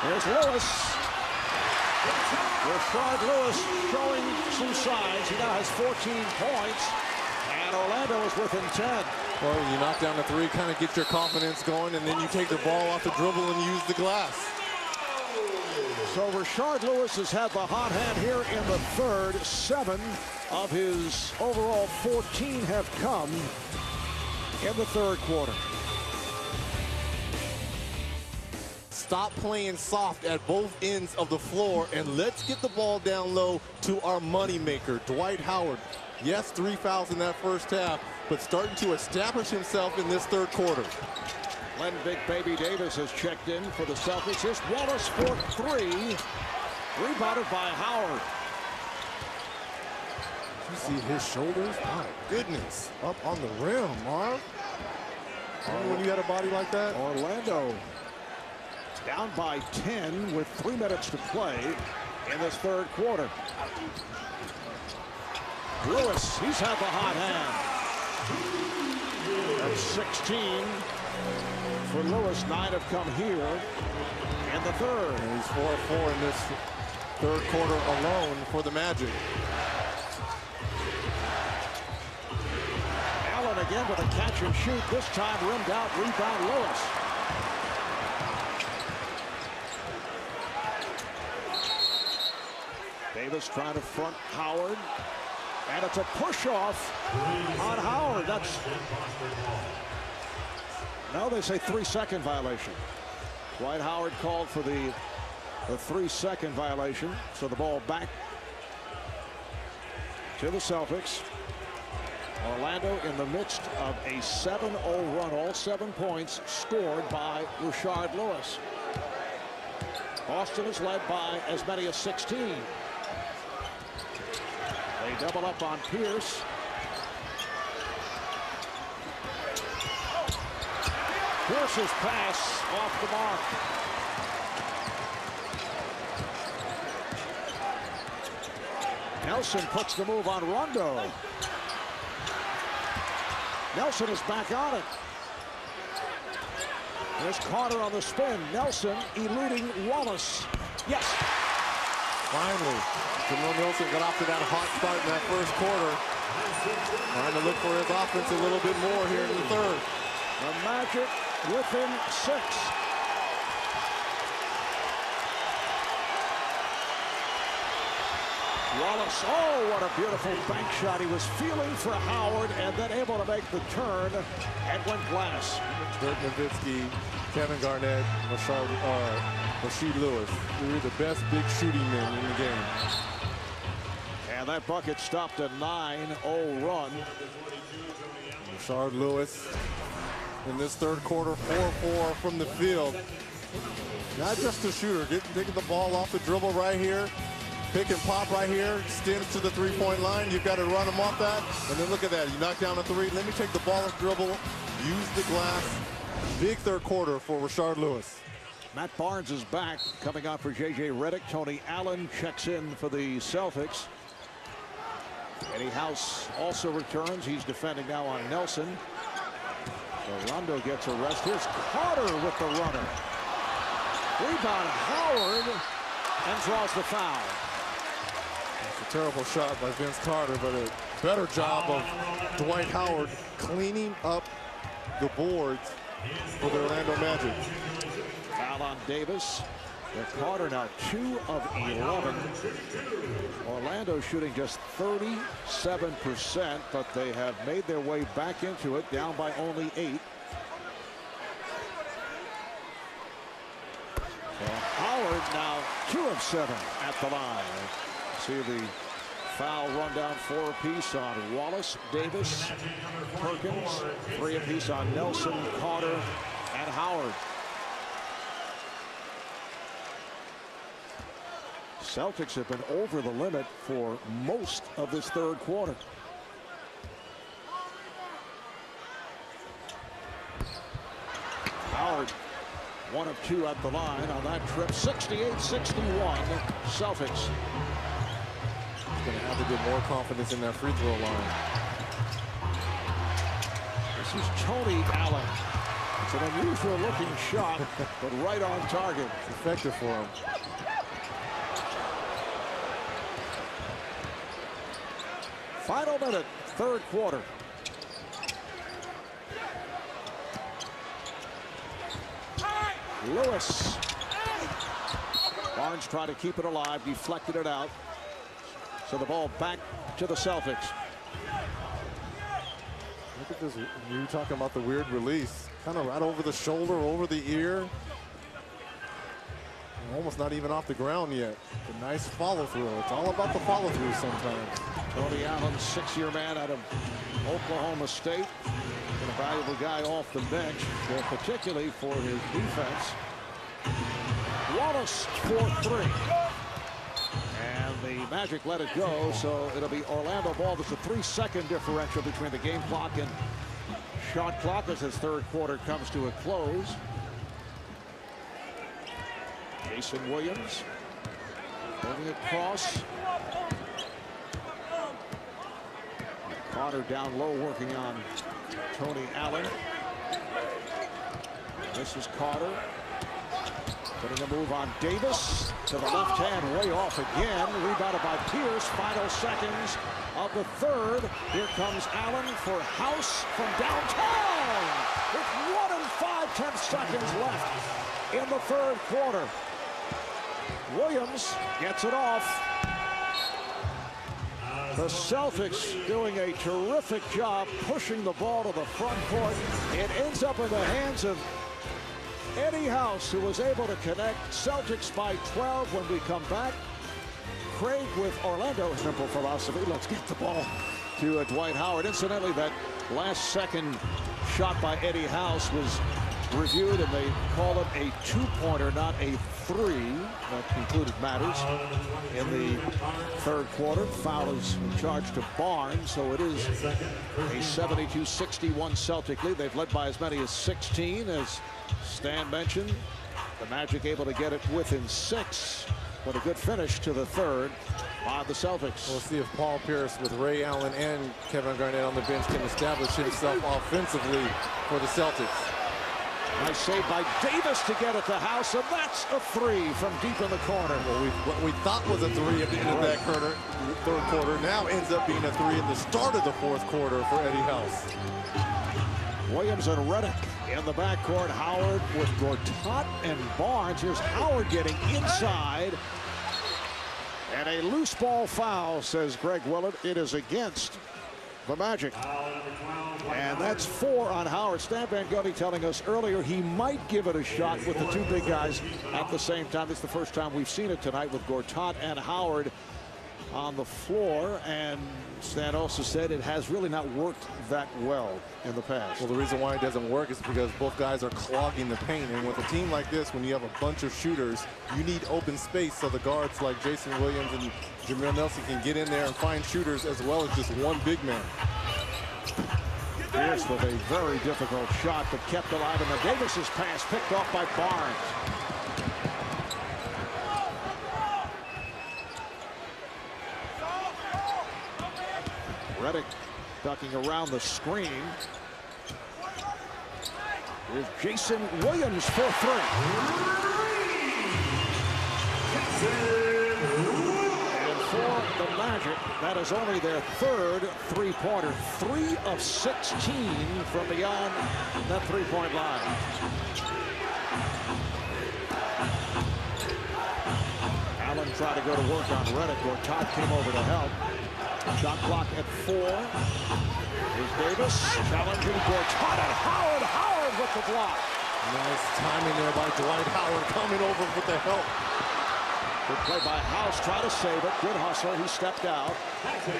There's Lewis. Rashard Lewis showing some signs. He now has 14 points. And Orlando is within 10. Well, you knock down the 3, kind of get your confidence going, and then you take the ball off the dribble and use the glass. So Rashard Lewis has had the hot hand here in the 3rd. 7 of his overall 14 have come in the 3rd quarter. Stop playing soft at both ends of the floor, and let's get the ball down low to our moneymaker, Dwight Howard. Yes, 3 fouls in that first half, but starting to establish himself in this 3rd quarter. Len Big Baby Davis has checked in for the Celtics. Here's Wallace for three. Rebounded by Howard. You see his shoulders? My goodness. Up on the rim, Marv. When you had a body like that? Orlando down by 10 with 3 minutes to play in this third quarter. Lewis, he's had the hot hand. That's 16 for Lewis. 9 have come here in the third. And he's 4 of 4 in this third quarter alone for the Magic. Allen again with a catch and shoot. This time rimmed out. Rebound Lewis. Davis trying to front Howard. And it's a push-off on Howard. That's... No, they say 3-second violation. Dwight Howard called for the 3-second violation. So the ball back to the Celtics. Orlando in the midst of a 7-0 run. All 7 points scored by Rashard Lewis. Boston is led by as many as 16. They double up on Pierce. Pierce's pass off the mark. Nelson puts the move on Rondo. Nelson is back on it. There's Carter on the spin. Nelson eluding Wallace. Yes. Finally, Jameer Nelson got off to that hot start in that first quarter. Trying to look for his offense a little bit more here in the third. The Magic within 6. Wallace, oh, what a beautiful bank shot. He was feeling for Howard and then able to make the turn and went glass. Dirk Nowitzki, Kevin Garnett, Rashard Lewis. They're the best big shooting men in the game. And that bucket stopped a 9-0 run. Rashard Lewis in this third quarter, 4-4 from the field. Not just a shooter, taking the ball off the dribble right here. Pick and pop right here, extends to the three-point line. You've got to run him off that. And then look at that. You knock down a three. Let me take the ball off dribble, use the glass. Big third quarter for Rashard Lewis. Matt Barnes is back, coming out for J.J. Redick. Tony Allen checks in for the Celtics. Eddie House also returns. He's defending now on Nelson. So Rondo gets a rest. Here's Carter with the runner. Rebound Howard and draws the foul. It's a terrible shot by Vince Carter, but a better job of Dwight Howard cleaning up the boards for the Orlando Magic. Foul on Davis. With Carter now 2 of 11. Orlando shooting just 37%, but they have made their way back into it, down by only 8. So Howard now 2 of 7 at the line. See the foul rundown, 4 apiece on Wallace, Davis, Perkins, 3 apiece on Nelson, Carter, and Howard. Celtics have been over the limit for most of this third quarter. Howard, 1 of 2 at the line on that trip. 68-61 Celtics. He's going to have to get more confidence in that free throw line. This is Tony Allen. It's an unusual looking shot, but right on target. It's effective for him. Final minute, third quarter. Lewis. Barnes trying to keep it alive, deflected it out. So the ball back to the Celtics. Look at this. You were talking about the weird release. Kind of right over the shoulder, over the ear. Almost not even off the ground yet. A nice follow through. It's all about the follow through sometimes. Tony Allen, 6-year man out of Oklahoma State. And a valuable guy off the bench, particularly for his defense. Wallace for 3. And the Magic let it go, so it'll be Orlando ball. There's a 3-second differential between the game clock and shot clock as this third quarter comes to a close. Jason Williams moving across. Carter down low working on Tony Allen. This is Carter putting a move on Davis to the left hand, way off again. Rebounded by Pierce. Final seconds of the third. Here comes Allen for House from downtown with 1 5/10 seconds left in the third quarter. Williams gets it off. The Celtics doing a terrific job pushing the ball to the front court. It ends up in the hands of Eddie House, who was able to connect. Celtics by 12 when we come back. Craig with Orlando's simple philosophy. Let's get the ball to Dwight Howard. Incidentally, that last second shot by Eddie House was reviewed, and they called it a 2-pointer, not a 3. That concluded matters in the third quarter. Foul is charged to Barnes, so it is a 72-61 Celtic lead. They've led by as many as 16, as Stan mentioned. The Magic able to get it within 6, but a good finish to the third by the Celtics. We'll see if Paul Pierce with Ray Allen and Kevin Garnett on the bench can establish himself offensively for the Celtics. Nice save by Davis to get it to House, and that's a 3 from deep in the corner. Well, what we thought was a 3 at the end of that third quarter now ends up being a 3 in the start of the fourth quarter for Eddie House. Williams and Redick in the backcourt. Howard with Gortat and Barnes. Here's Howard getting inside. And a loose ball foul, says Greg Willett. It is against the Magic. And that's 4 on Howard. Stan Van Gundy telling us earlier he might give it a shot with the 2 big guys at the same time. It's the first time we've seen it tonight with Gortat and Howard on the floor. And Stan also said it has really not worked that well in the past. Well, the reason why it doesn't work is because both guys are clogging the paint. And with a team like this, when you have a bunch of shooters, you need open space so the guards like Jason Williams and Jameer Nelson can get in there and find shooters as well as just one big man. Pierce with a very difficult shot, but kept alive. And the Davis's pass picked off by Barnes. Redick ducking around the screen. Here's Jason Williams for 3. And for the Magic, that is only their third 3-pointer. 3 of 16 from beyond that 3-point line. Allen tried to go to work on Redick, where Todd came over to help. Shot clock at 4. Here's Davis challenging Gortat and Howard. Howard with the block. Nice timing there by Dwight Howard coming over with the help. Good play by House. Try to save it. Good hustle. He stepped out.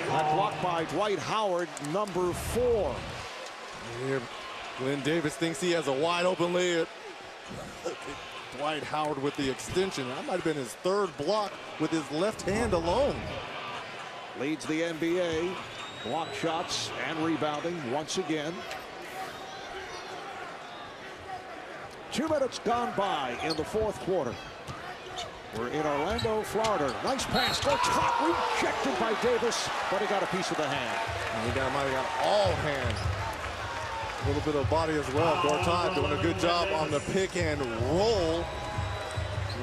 That block by Dwight Howard, number 4. Here, Glenn Davis thinks he has a wide open layup. Dwight Howard with the extension. That might have been his third block with his left hand alone. Leads the NBA. Block shots and rebounding once again. 2 minutes gone by in the fourth quarter. We're in Orlando, Florida. Nice pass. Gortat rejected by Davis, but he got a piece of the hand. And he might have got all hand. A little bit of body as well. Gortat doing a good job on the pick and roll.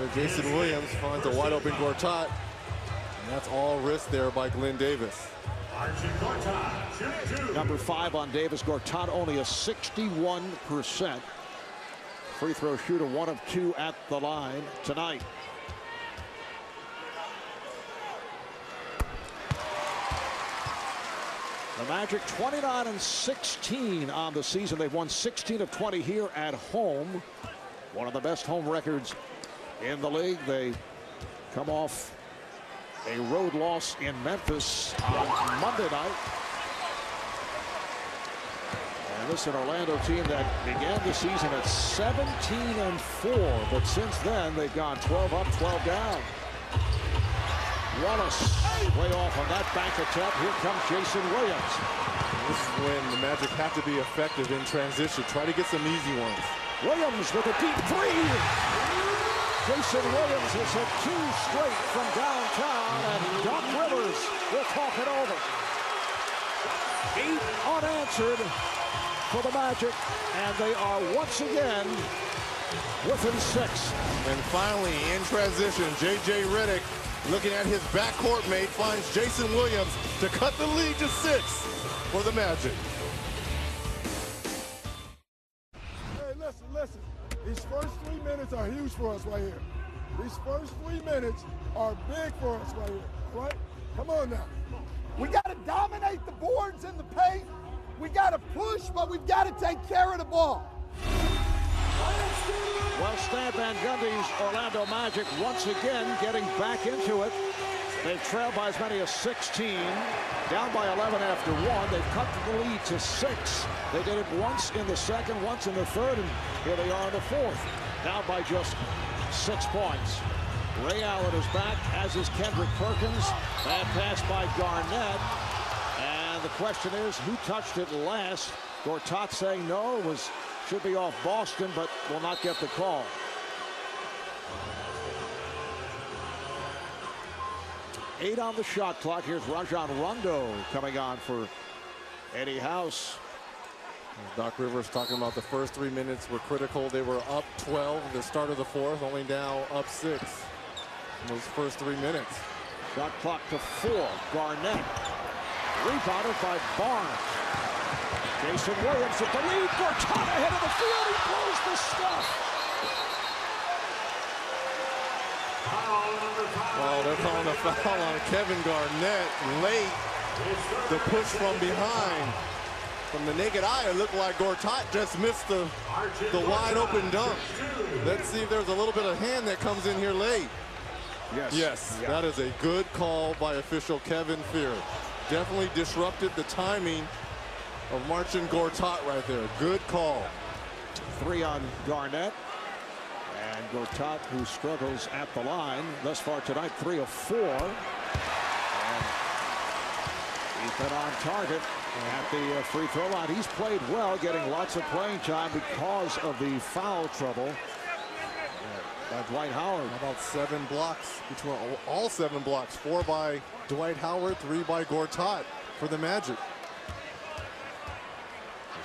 And Jason Williams finds a wide open Gortat. And that's all wrist there by Glenn Davis. Number 5 on Davis. Gortat only a 61% free throw shooter, 1 of 2 at the line tonight. The Magic 29-16 on the season. They've won 16 of 20 here at home. One of the best home records in the league. They come off a road loss in Memphis on Monday night. And this is an Orlando team that began the season at 17-4, but since then they've gone 12 up, 12 down. Wallace way off on that bank attempt. Here comes Jason Williams. This is when the Magic have to be effective in transition. Try to get some easy ones. Williams with a deep three. Jason Williams has hit 2 straight from downtown, and Doc Rivers will talk it over. 8 unanswered for the Magic, and they are once again within 6. And finally, in transition, J.J. Redick, looking at his backcourt mate, finds Jason Williams to cut the lead to 6 for the Magic. Hey, listen. These first 3 minutes are huge for us right here. These first 3 minutes are big for us right here, right? Come on now. We got to dominate the boards and the paint. We got to push, but we've got to take care of the ball. Well, Stan Van Gundy's Orlando Magic once again getting back into it. They've trailed by as many as 16, down by 11 after 1. They've cut the lead to 6. They did it once in the second, once in the third, and here they are in the fourth, down by just 6 points. Ray Allen is back, as is Kendrick Perkins. Bad pass by Garnett. And the question is, who touched it last? Gortat saying no, should be off Boston, but will not get the call. Eight on the shot clock. Here's Rajon Rondo coming on for Eddie House. Doc Rivers talking about the first 3 minutes were critical. They were up 12 at the start of the fourth, only now up 6 in those first 3 minutes. Shot clock to 4. Garnett rebounded by Barnes. Jason Williams at the lead. Gortat ahead of the field. He blows the stuff. Well, they're calling a foul on Kevin Garnett late. The push from behind. From the naked eye, it looked like Gortat just missed the wide open dunk. Let's see if there's a little bit of hand that comes in here late. Yes, that is a good call by official Kevin Fear. Definitely disrupted the timing of Marcin Gortat right there. Good call. 3 on Garnett. And Gortat, who struggles at the line thus far tonight, 3 of 4. And he's been on target at the free throw line. He's played well, getting lots of playing time because of the foul trouble by Dwight Howard. How about 7 blocks? Between all 7 blocks. 4 by Dwight Howard, 3 by Gortat for the Magic.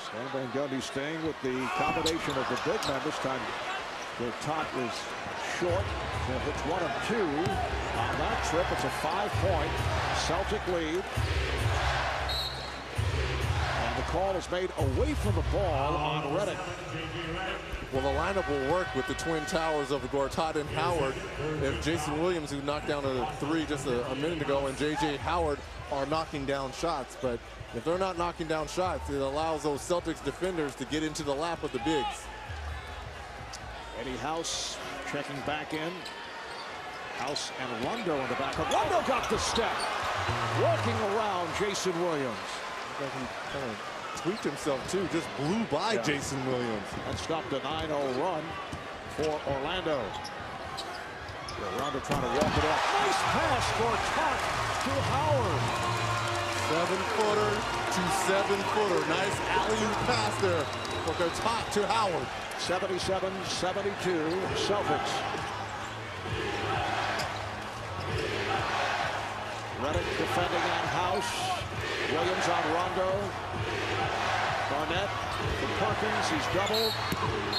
Stan Van Gundy staying with the combination of the big men. This time Gortat is short. So it's 1 of 2 on that trip. It's a 5-point Celtic lead. And the call is made away from the ball on Redick. Well, the lineup will work with the twin towers of Gortat and Howard. If Jason Williams, who knocked down a 3 just a minute ago, and J.J. Howard are knocking down shots. But if they're not knocking down shots, it allows those Celtics defenders to get into the lap of the bigs. Eddie House checking back in. House and Rondo in the back. Rondo got the step. Walking around Jason Williams. Kind of tweaked himself too. Just blew by Jason Williams. And stopped a 9-0 run for Orlando. Rondo trying to walk it off. Nice pass for Gortat to Howard. 7-footer to 7-footer. Nice alley-oop pass there for Gortat to Howard. 77-72 Celtics. Redick defending on House. Williams on Rondo. Garnett for Perkins. He's doubled.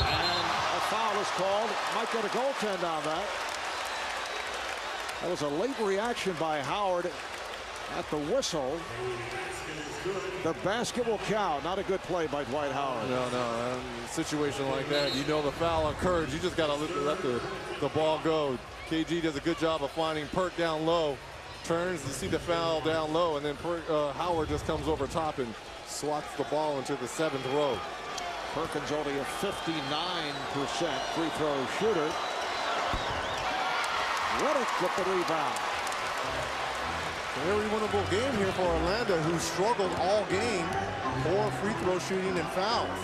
And a foul is called. Might get a goaltend on that. That was a late reaction by Howard at the whistle. The basket will count. Not a good play by Dwight Howard. No. In a situation like that, you know the foul occurred. You just got to let the ball go. KG does a good job of finding Perk down low. Turns, you see the foul down low, and then Howard just comes over top and swats the ball into the 7th row. Perkins only a 59% free throw shooter. Riddick with the rebound. Very winnable game here for Orlando, who struggled all game for free throw shooting and fouls.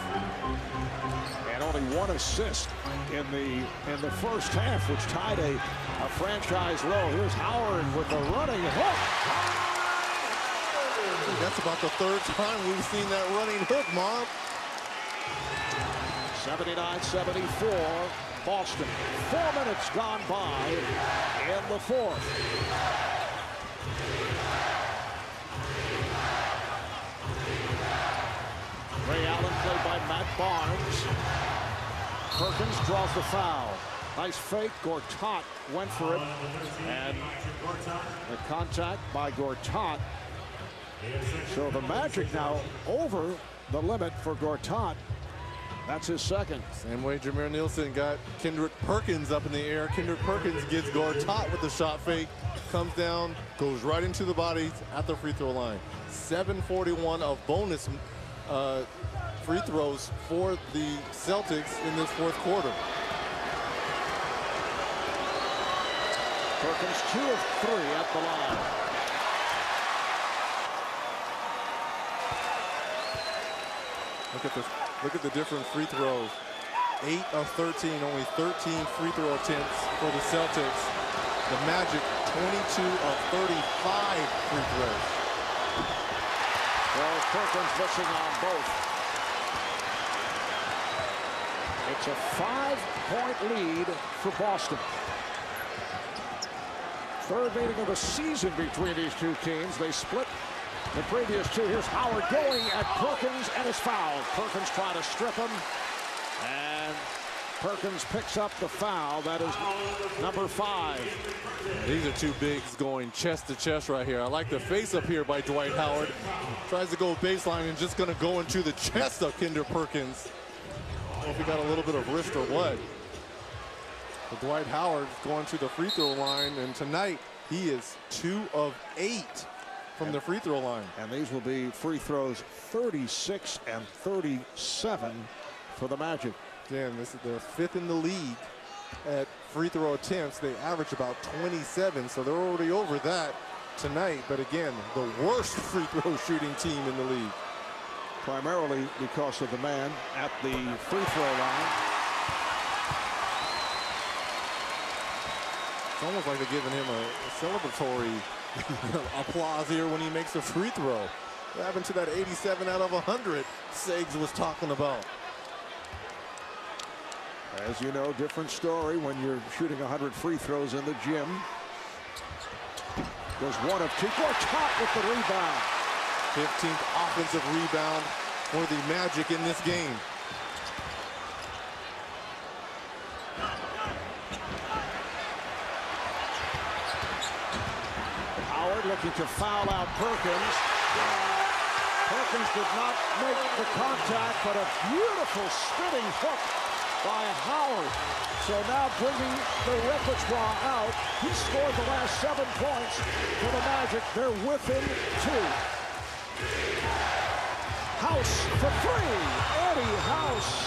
And only one assist in the first half, which tied a franchise low. Here's Howard with a running hook. That's about the third time we've seen that running hook, Marv. 79-74, Boston. 4 minutes gone by in the fourth. Ray Allen played by Matt Barnes. Perkins draws the foul. Nice fake. Gortat went for it. And the contact by Gortat. So the Magic now over the limit for Gortat. That's his second. Same way Jameer Nielsen got Kendrick Perkins up in the air. Kendrick Perkins gets Gortat with the shot fake. Comes down, goes right into the bodies at the free throw line. 7:41 of bonus free throws for the Celtics in this fourth quarter. Perkins 2 of 3 at the line. Look at this. Look at the different free throws. 8 of 13, only 13 free throw attempts for the Celtics. The Magic, 22 of 35 free throws. Well, Perkins missing on both. It's a 5-point lead for Boston. Third meeting of the season between these two teams. They split the previous two. Here's Howard going at Perkins and is fouled. Perkins trying to strip him. And Perkins picks up the foul. That is number 5. These are two bigs going chest to chest right here. I like the face up here by Dwight Howard. Tries to go baseline and just going to go into the chest of Kendrick Perkins. I don't know if he got a little bit of wrist or what. But Dwight Howard going to the free throw line, and tonight he is 2 of 8 from the free throw line. And these will be free throws 36 and 37 for the Magic. Again, this is their 5th in the league at free throw attempts. They average about 27, so they're already over that tonight. But again, the worst free throw shooting team in the league. Primarily because of the man at the free throw line. It's almost like they're giving him a celebratory applause here when he makes a free throw. What happened to that 87 out of 100 Sags was talking about? As you know, different story when you're shooting 100 free throws in the gym. Goes 1 of 2. Gortat with the rebound. 15th offensive rebound for the Magic in this game. Howard looking to foul out Perkins. Perkins did not make the contact, but a beautiful spinning hook by Howard. So now bringing the repertoire out. He scored the last 7 points for the Magic. They're within 2. House for 3. Eddie House.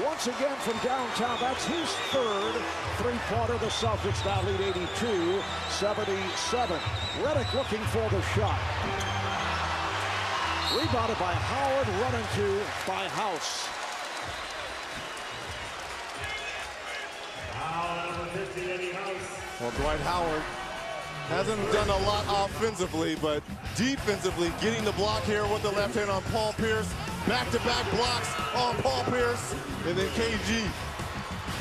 Once again from downtown. That's his 3rd three-pointer. The Celtics now lead 82-77. Riddick looking for the shot. Rebounded by Howard, run into by House. Well, Dwight Howard hasn't done a lot offensively, but defensively getting the block here with the left hand on Paul Pierce. Back-to-back blocks on Paul Pierce. And then KG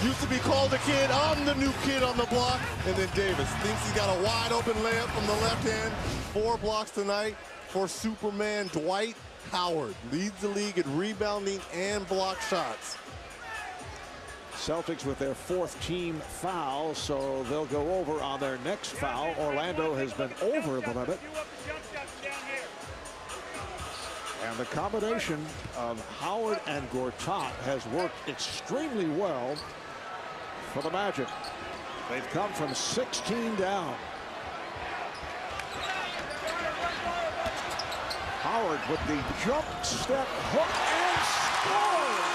used to be called a kid. I'm the new kid on the block. And then Davis thinks he's got a wide open layup from the left hand. 4 blocks tonight for Superman Dwight Howard. Leads the league at rebounding and block shots. Celtics with their 4th team foul, so they'll go over on their next foul. Orlando has been over the limit. And the combination of Howard and Gortat has worked extremely well for the Magic. They've come from 16 down. Howard with the jump step hook and scores.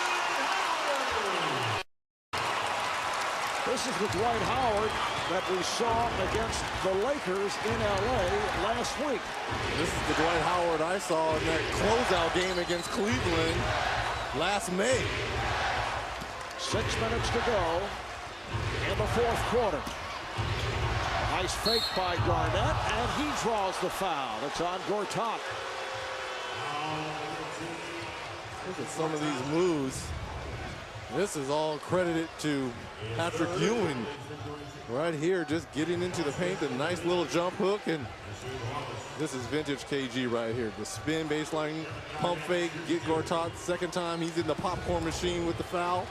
This is the Dwight Howard that we saw against the Lakers in L.A. last week. This is the Dwight Howard I saw in that closeout game against Cleveland last May. 6 minutes to go in the fourth quarter. Nice fake by Garnett, and he draws the foul. It's on Gortat. Look at some of these moves. This is all credited to Patrick Ewing. Right here, just getting into the paint, a nice little jump hook, and this is vintage KG right here. The spin baseline, pump fake, get Gortat. Second time, he's in the popcorn machine with the foul.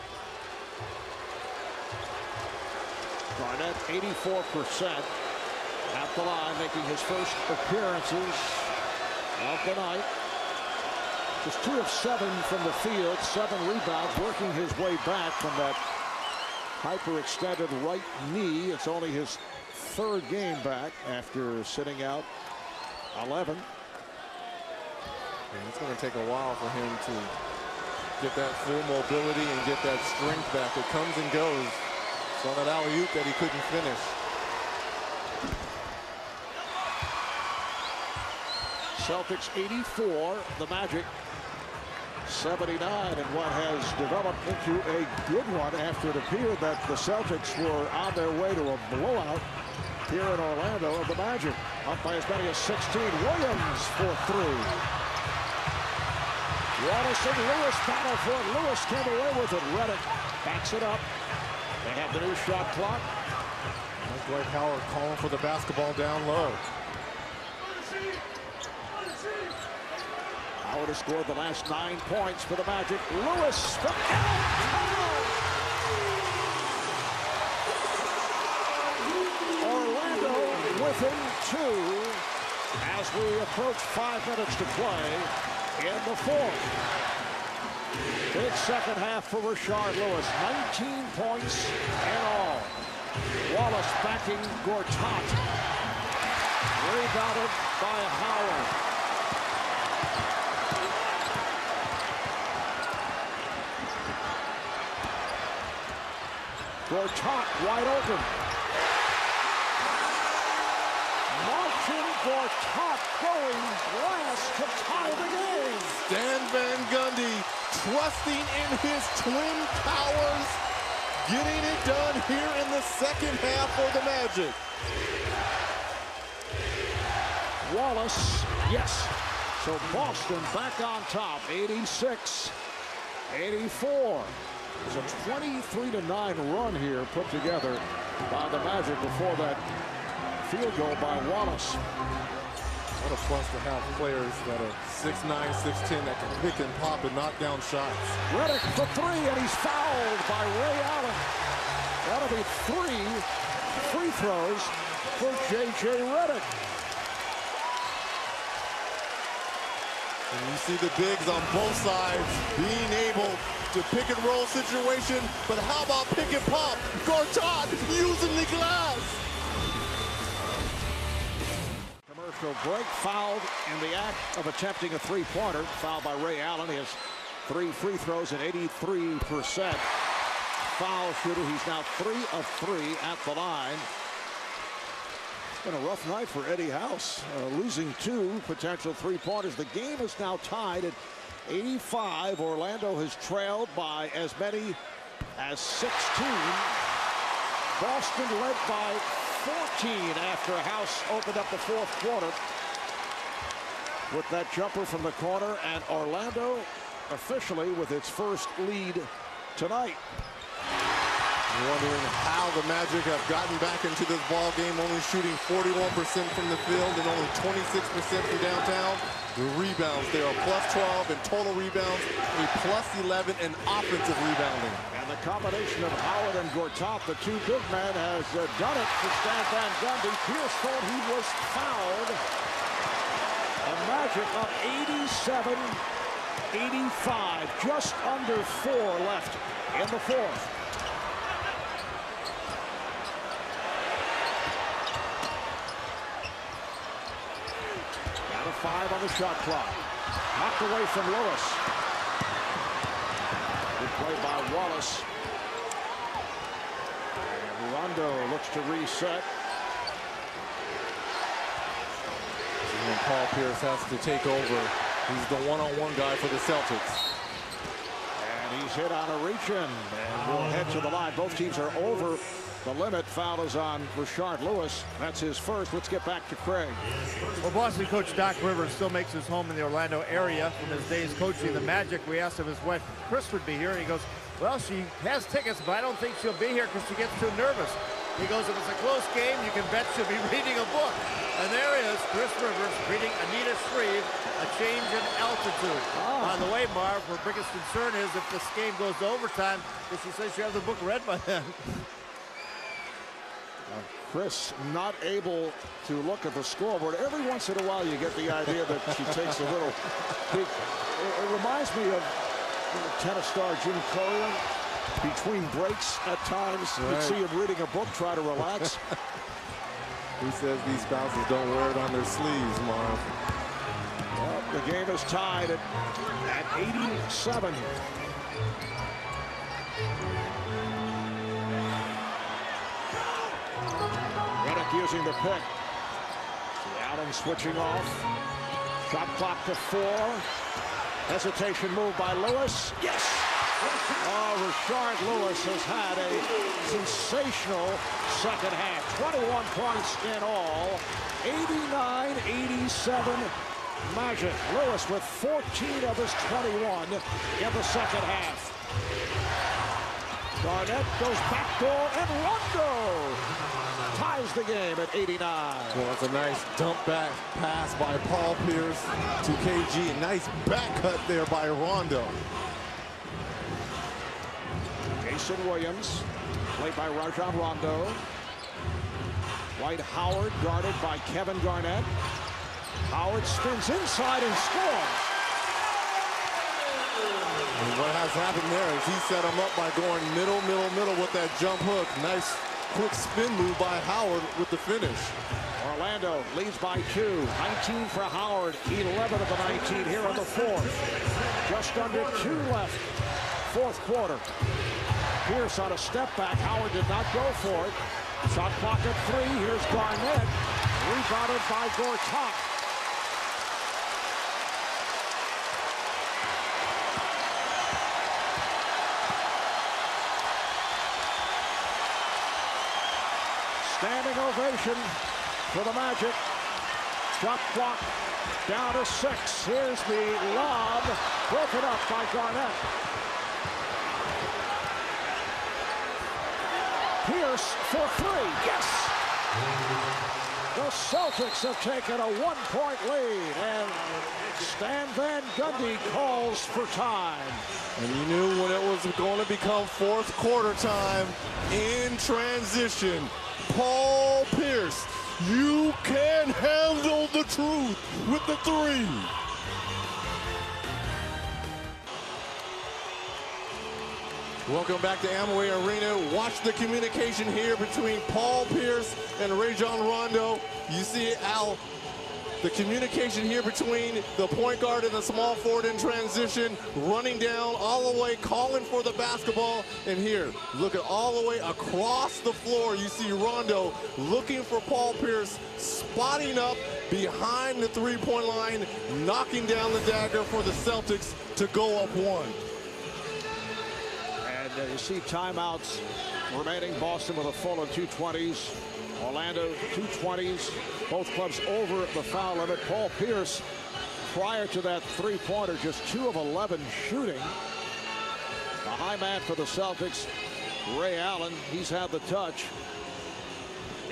Garnett, 84% at the line, making his first appearances of the night. Just 2 of 7 from the field, 7 rebounds, working his way back from that hyperextended right knee. It's only his 3rd game back after sitting out 11. And it's going to take a while for him to get that full mobility and get that strength back. It comes and goes. Saw that alley-oop that he couldn't finish. Celtics 84, the Magic 79, and what has developed into a good one after it appeared that the Celtics were on their way to a blowout here in Orlando of the Magic. Up by as many as 16. Williams for 3. Wallace and Lewis battle for it. Lewis came away with it. Redick backs it up. They have the new shot clock. That's Dwight Howard calling for the basketball down low. Howard has scored the last 9 points for the Magic. Lewis from downtown. Orlando within 2 as we approach 5 minutes to play in the fourth. Big second half for Rashard Lewis. 19 points in all. Wallace backing Gortat. Rebounded by Howard. Gortat wide open. Martin Gortat going last to tie the game. Stan Van Gundy trusting in his twin powers, getting it done here in the second half for the Magic. Wallace, yes. So Boston back on top, 86-84. It's a 23-9 run here put together by the Magic before that field goal by Wallace. What a plus to have players that are 6'9", 6'10", that can pick and pop and knock down shots. Redick for 3, and he's fouled by Ray Allen. That'll be 3 free throws for J.J. Redick. And you see the bigs on both sides being able to pick and roll situation, but how about pick and pop? Gortat using the glass. Commercial break, fouled in the act of attempting a three-pointer. Fouled by Ray Allen. He has 3 free throws and 83% foul shooter. He's now 3 of 3 at the line. It's been a rough night for Eddie House, losing 2 potential three-pointers. The game is now tied at 85. Orlando has trailed by as many as 16. Boston led by 14 after House opened up the fourth quarter with that jumper from the corner, and Orlando officially with its first lead tonight. Wondering how the Magic have gotten back into this ball game, only shooting 41% from the field and only 26% from downtown. The rebounds, they are +12 in total rebounds, a +11 in offensive rebounding. And the combination of Howard and Gortat, the 2 big men, has done it for Stan Van Gundy. Pierce thought he was fouled. The Magic up 87-85, just under 4 left in the fourth. Down to 5 on the shot clock. Knocked away from Lewis. Good play by Wallace. And Rondo looks to reset. And Paul Pierce has to take over. He's the one-on-one guy for the Celtics. And he's hit on a reach-in. And we'll head to the line. Both teams are over the limit. Foul is on Rashard Lewis. That's his first. Let's get back to Craig. Well, Boston coach Doc Rivers still makes his home in the Orlando area from his days coaching the Magic. We asked if his wife Chris would be here, and he goes, well, she has tickets, but I don't think she'll be here because she gets too nervous. He goes, if it's a close game, you can bet she'll be reading a book. And there is Chris Rivers reading Anita Shreve, A Change in Altitude. By the way, Marv, her biggest concern is if this game goes to overtime, because she says she has the book read by then. Chris not able to look at the scoreboard. Every once in a while you get the idea that she takes a little peek. It reminds me of tennis star Jim Courier. Between breaks at times, you'd see him reading a book, try to relax. He says these spouses don't wear it on their sleeves, Marv. Well, the game is tied at 87. Redick using the pick. Allen switching off. Shot clock to 4. Hesitation move by Lewis. Yes! Oh, Rashard Lewis has had a sensational second half. 21 points in all. 89-87 Magic. Lewis with 14 of his 21 in the second half. Garnett goes back door, and Rondo ties the game at 89. Well, it's a nice dump back pass by Paul Pierce to KG. A nice back cut there by Rondo. Jason Williams, played by Rajon Rondo. Dwight Howard guarded by Kevin Garnett. Howard spins inside and scores. And what has happened there is he set him up by going middle with that jump hook. Nice quick spin move by Howard with the finish. Orlando leads by 2. 19 for Howard, 11 of the 19 here in the fourth. Just under 2 left, fourth quarter. Pierce on a step back. Howard did not go for it. Shot clock at 3. Here's Garnett. Rebounded by Gortat. Standing ovation for the Magic. Shot clock down to 6. Here's the lob. Broken up by Garnett. Pierce for 3. Yes! The Celtics have taken a 1-point lead, and Stan Van Gundy calls for time. And you knew when it was going to become fourth quarter time in transition. Paul Pierce, you can handle the truth with the 3. Welcome back to Amway Arena. Watch the communication here between Paul Pierce and Rajon Rondo. You see Al, the communication here between the point guard and the small forward in transition, running down all the way, calling for the basketball. And here, look at all the way across the floor. You see Rondo looking for Paul Pierce, spotting up behind the three-point line, knocking down the dagger for the Celtics to go up 1. You see timeouts remaining. Boston with a full of 2:20s. Orlando 2:20s. Both clubs over the foul limit. Paul Pierce, prior to that three-pointer, just 2 of 11 shooting. The high man for the Celtics, Ray Allen, he's had the touch.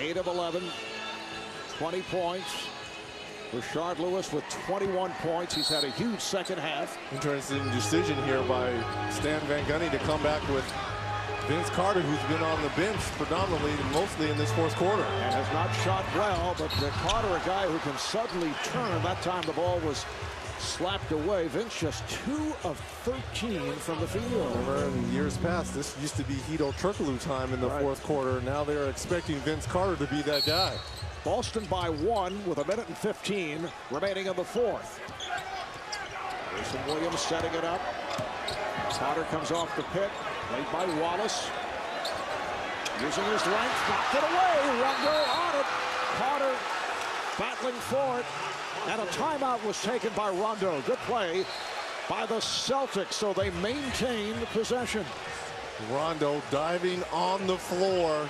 8 of 11, 20 points. Rashard Lewis with 21 points. He's had a huge second half. Interesting decision here by Stan Van Gundy to come back with Vince Carter, who's been on the bench predominantly, mostly in this fourth quarter. And has not shot well, but Carter, a guy who can suddenly turn. That time the ball was slapped away. Vince just 2 of 13 from the field. Remember in years past, this used to be Hedo Turkoglu time in the fourth quarter. Now they're expecting Vince Carter to be that guy. Boston by 1 with 1:15 remaining in the fourth. Jason Williams setting it up. Carter comes off the pick, played by Wallace. Using his length, knocked it away. Rondo on it. Carter battling for it. And a timeout was taken by Rondo. Good play by the Celtics, so they maintain possession. Rondo diving on the floor,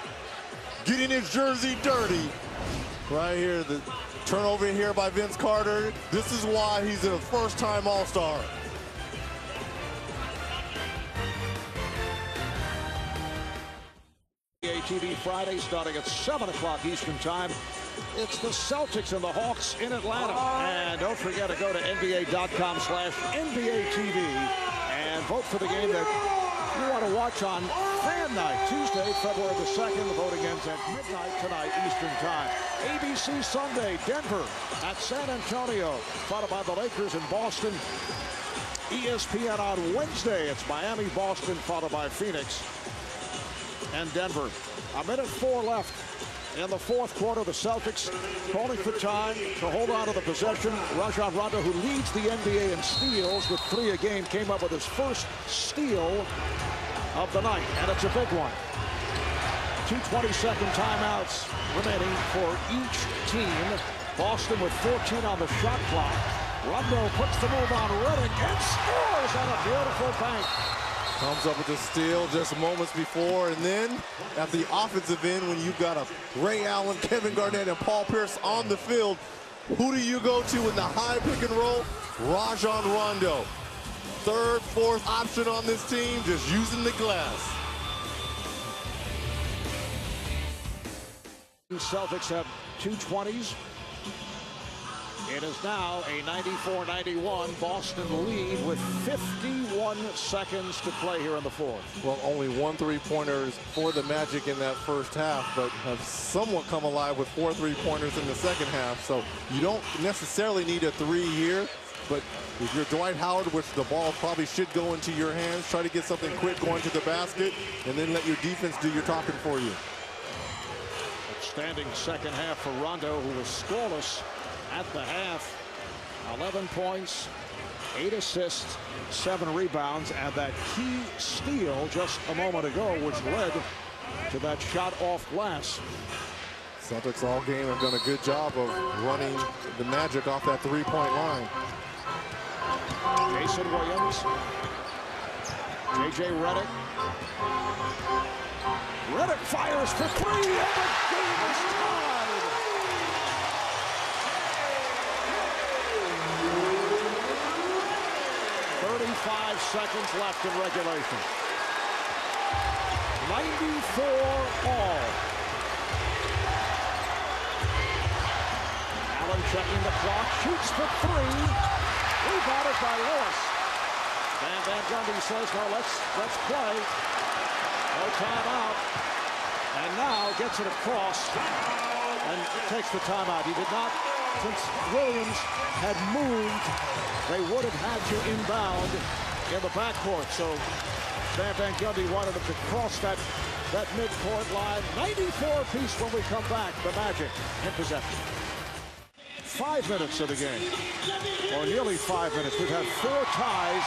getting his jersey dirty. Right here, the turnover here by Vince Carter. This is why he's a first-time All-Star. TV Friday starting at 7 o'clock Eastern Time. It's the Celtics and the Hawks in Atlanta. And don't forget to go to NBA.com/NBA TV and vote for the game that you want to watch on Fan Night, Tuesday, February the 2nd. The voting ends at midnight tonight Eastern Time. ABC Sunday, Denver at San Antonio, followed by the Lakers in Boston. ESPN on Wednesday, it's Miami, Boston, followed by Phoenix and Denver. 1:04 left in the fourth quarter. The Celtics calling for time to hold on to the possession. Rajon Rondo, who leads the NBA in steals with 3 a game, came up with his first steal of the night, and it's a big one. 2 20-second timeouts remaining for each team. Boston with 14 on the shot clock. Rondo puts the move on Redick and scores on a beautiful bank. Comes up with the steal just moments before, and then at the offensive end, when you've got a Ray Allen, Kevin Garnett, and Paul Pierce on the field, who do you go to in the high pick and roll? Rajon Rondo. Third, fourth option on this team, just using the glass. The Celtics have 2 20s. It is now a 94-91 Boston lead with 51 seconds to play here in the fourth. Well, only 1 3-pointer for the Magic in that first half, but have somewhat come alive with 4 3-pointers in the second half. So you don't necessarily need a 3 here, but if you're Dwight Howard, which the ball probably should go into your hands, try to get something quick going to the basket, and then let your defense do your talking for you. Outstanding second half for Rondo, who was scoreless at the half. 11 points, 8 assists, 7 rebounds, and that key steal just a moment ago, which led to that shot off glass. Celtics all game have done a good job of running the Magic off that 3-point line. Jason Williams, J.J. Redick. Redick fires for 3, and the game is tied. 35 seconds left in regulation. 94 all. Allen checking the clock, shoots for 3. Rebounded by Lewis. Van Gundy says, well, let's play. No timeout. And now gets it across and takes the timeout. He did not, since Williams had moved, they would have had to inbound in the backcourt. So Van Gundy wanted him to cross that midcourt line. 94 apiece when we come back. The Magic in possession. 5 minutes of the game, or nearly 5 minutes. We've had 4 ties,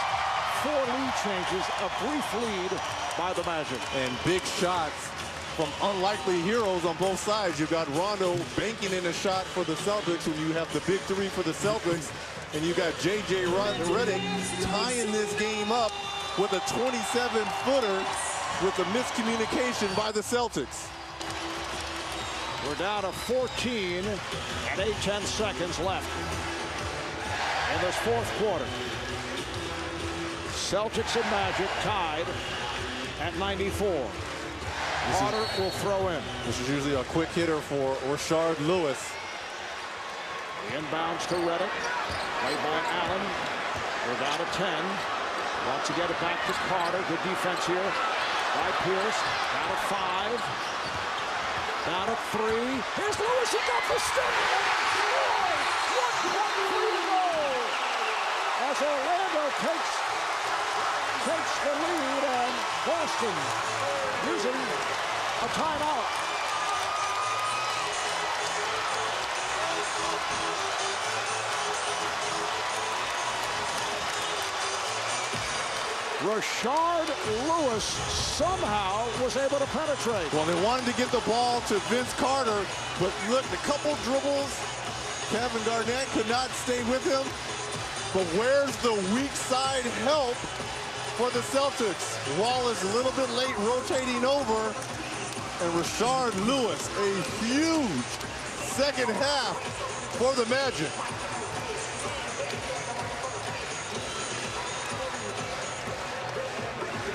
4 lead changes, a brief lead by the Magic. And big shots from unlikely heroes on both sides. You've got Rondo banking in a shot for the Celtics when you have the big 3 for the Celtics. And you got J.J. Redick tying this game up with a 27-footer with a miscommunication by the Celtics. We're down to 14 and 8-10 seconds left in this fourth quarter. Celtics and Magic tied at 94. Carter will throw in. This is usually a quick hitter for Rashard Lewis. Inbounds to Redick. Played by Allen. We're down to 10. Wants to get it back to Carter. Good defense here by Pierce. Down to 5. Down to 3. Here's Lewis. He got the stick. What to go? As Orlando takes the lead, and Boston using a timeout. Rashard Lewis somehow was able to penetrate. Well, they wanted to get the ball to Vince Carter, but look, a couple dribbles. Kevin Garnett could not stay with him. But where's the weak side help for the Celtics? Wallace a little bit late rotating over. And Rashard Lewis, a huge second half for the Magic.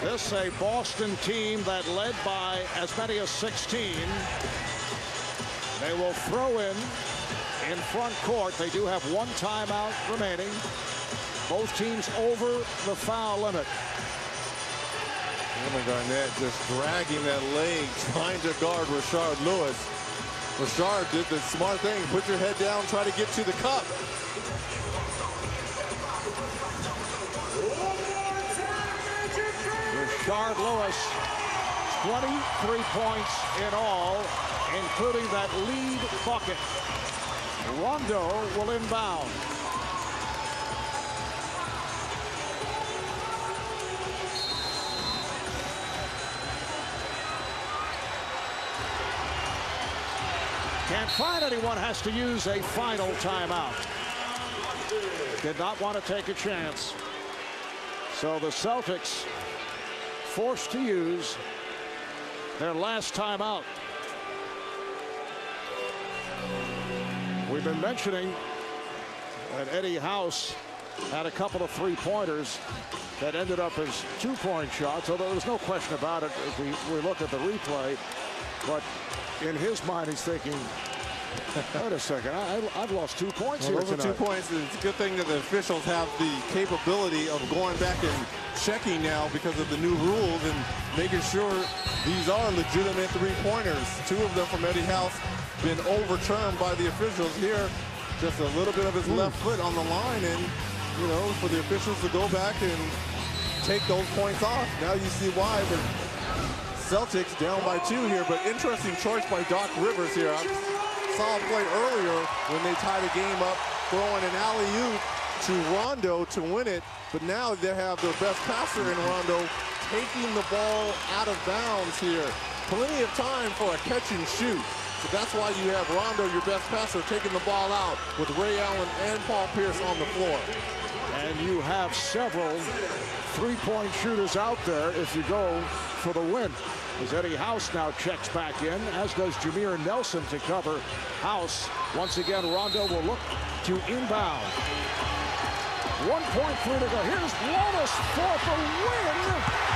This a Boston team that led by as many as 16. They will throw in front court. They do have one timeout remaining. Both teams over the foul limit. Kevin Garnett just dragging that leg, trying to guard Rashard Lewis. Rashard did the smart thing. Put your head down, try to get to the cup. Rashard Lewis, 23 points in all, including that lead bucket. Rondo will inbound. Can't find anyone, has to use a final timeout. Did not want to take a chance. So the Celtics forced to use their last timeout. We've been mentioning that Eddie House had a couple of three-pointers that ended up as two-point shots, although there was no question about it as we look at the replay. But in his mind, he's thinking, wait a second, I've lost 2 points here tonight. Those are 2 points. It's a good thing that the officials have the capability of going back and checking now because of the new rules and making sure these are legitimate three-pointers. 2 of them from Eddie House been overturned by the officials here. Just a little bit of his left foot on the line, and you know, for the officials to go back and take those points off. Now you see why. But Celtics down by 2 here, but interesting choice by Doc Rivers here. I saw a play earlier when they tied the game up, throwing an alley-oop to Rondo to win it, but now they have their best passer in Rondo taking the ball out of bounds here. Plenty of time for a catch and shoot. So that's why you have Rondo, your best passer, taking the ball out with Ray Allen and Paul Pierce on the floor. And you have several three-point shooters out there if you go for the win. As Eddie House now checks back in, as does Jameer Nelson to cover House. Once again, Rondo will look to inbound. 1.3 to go. Here's Wallace for the win.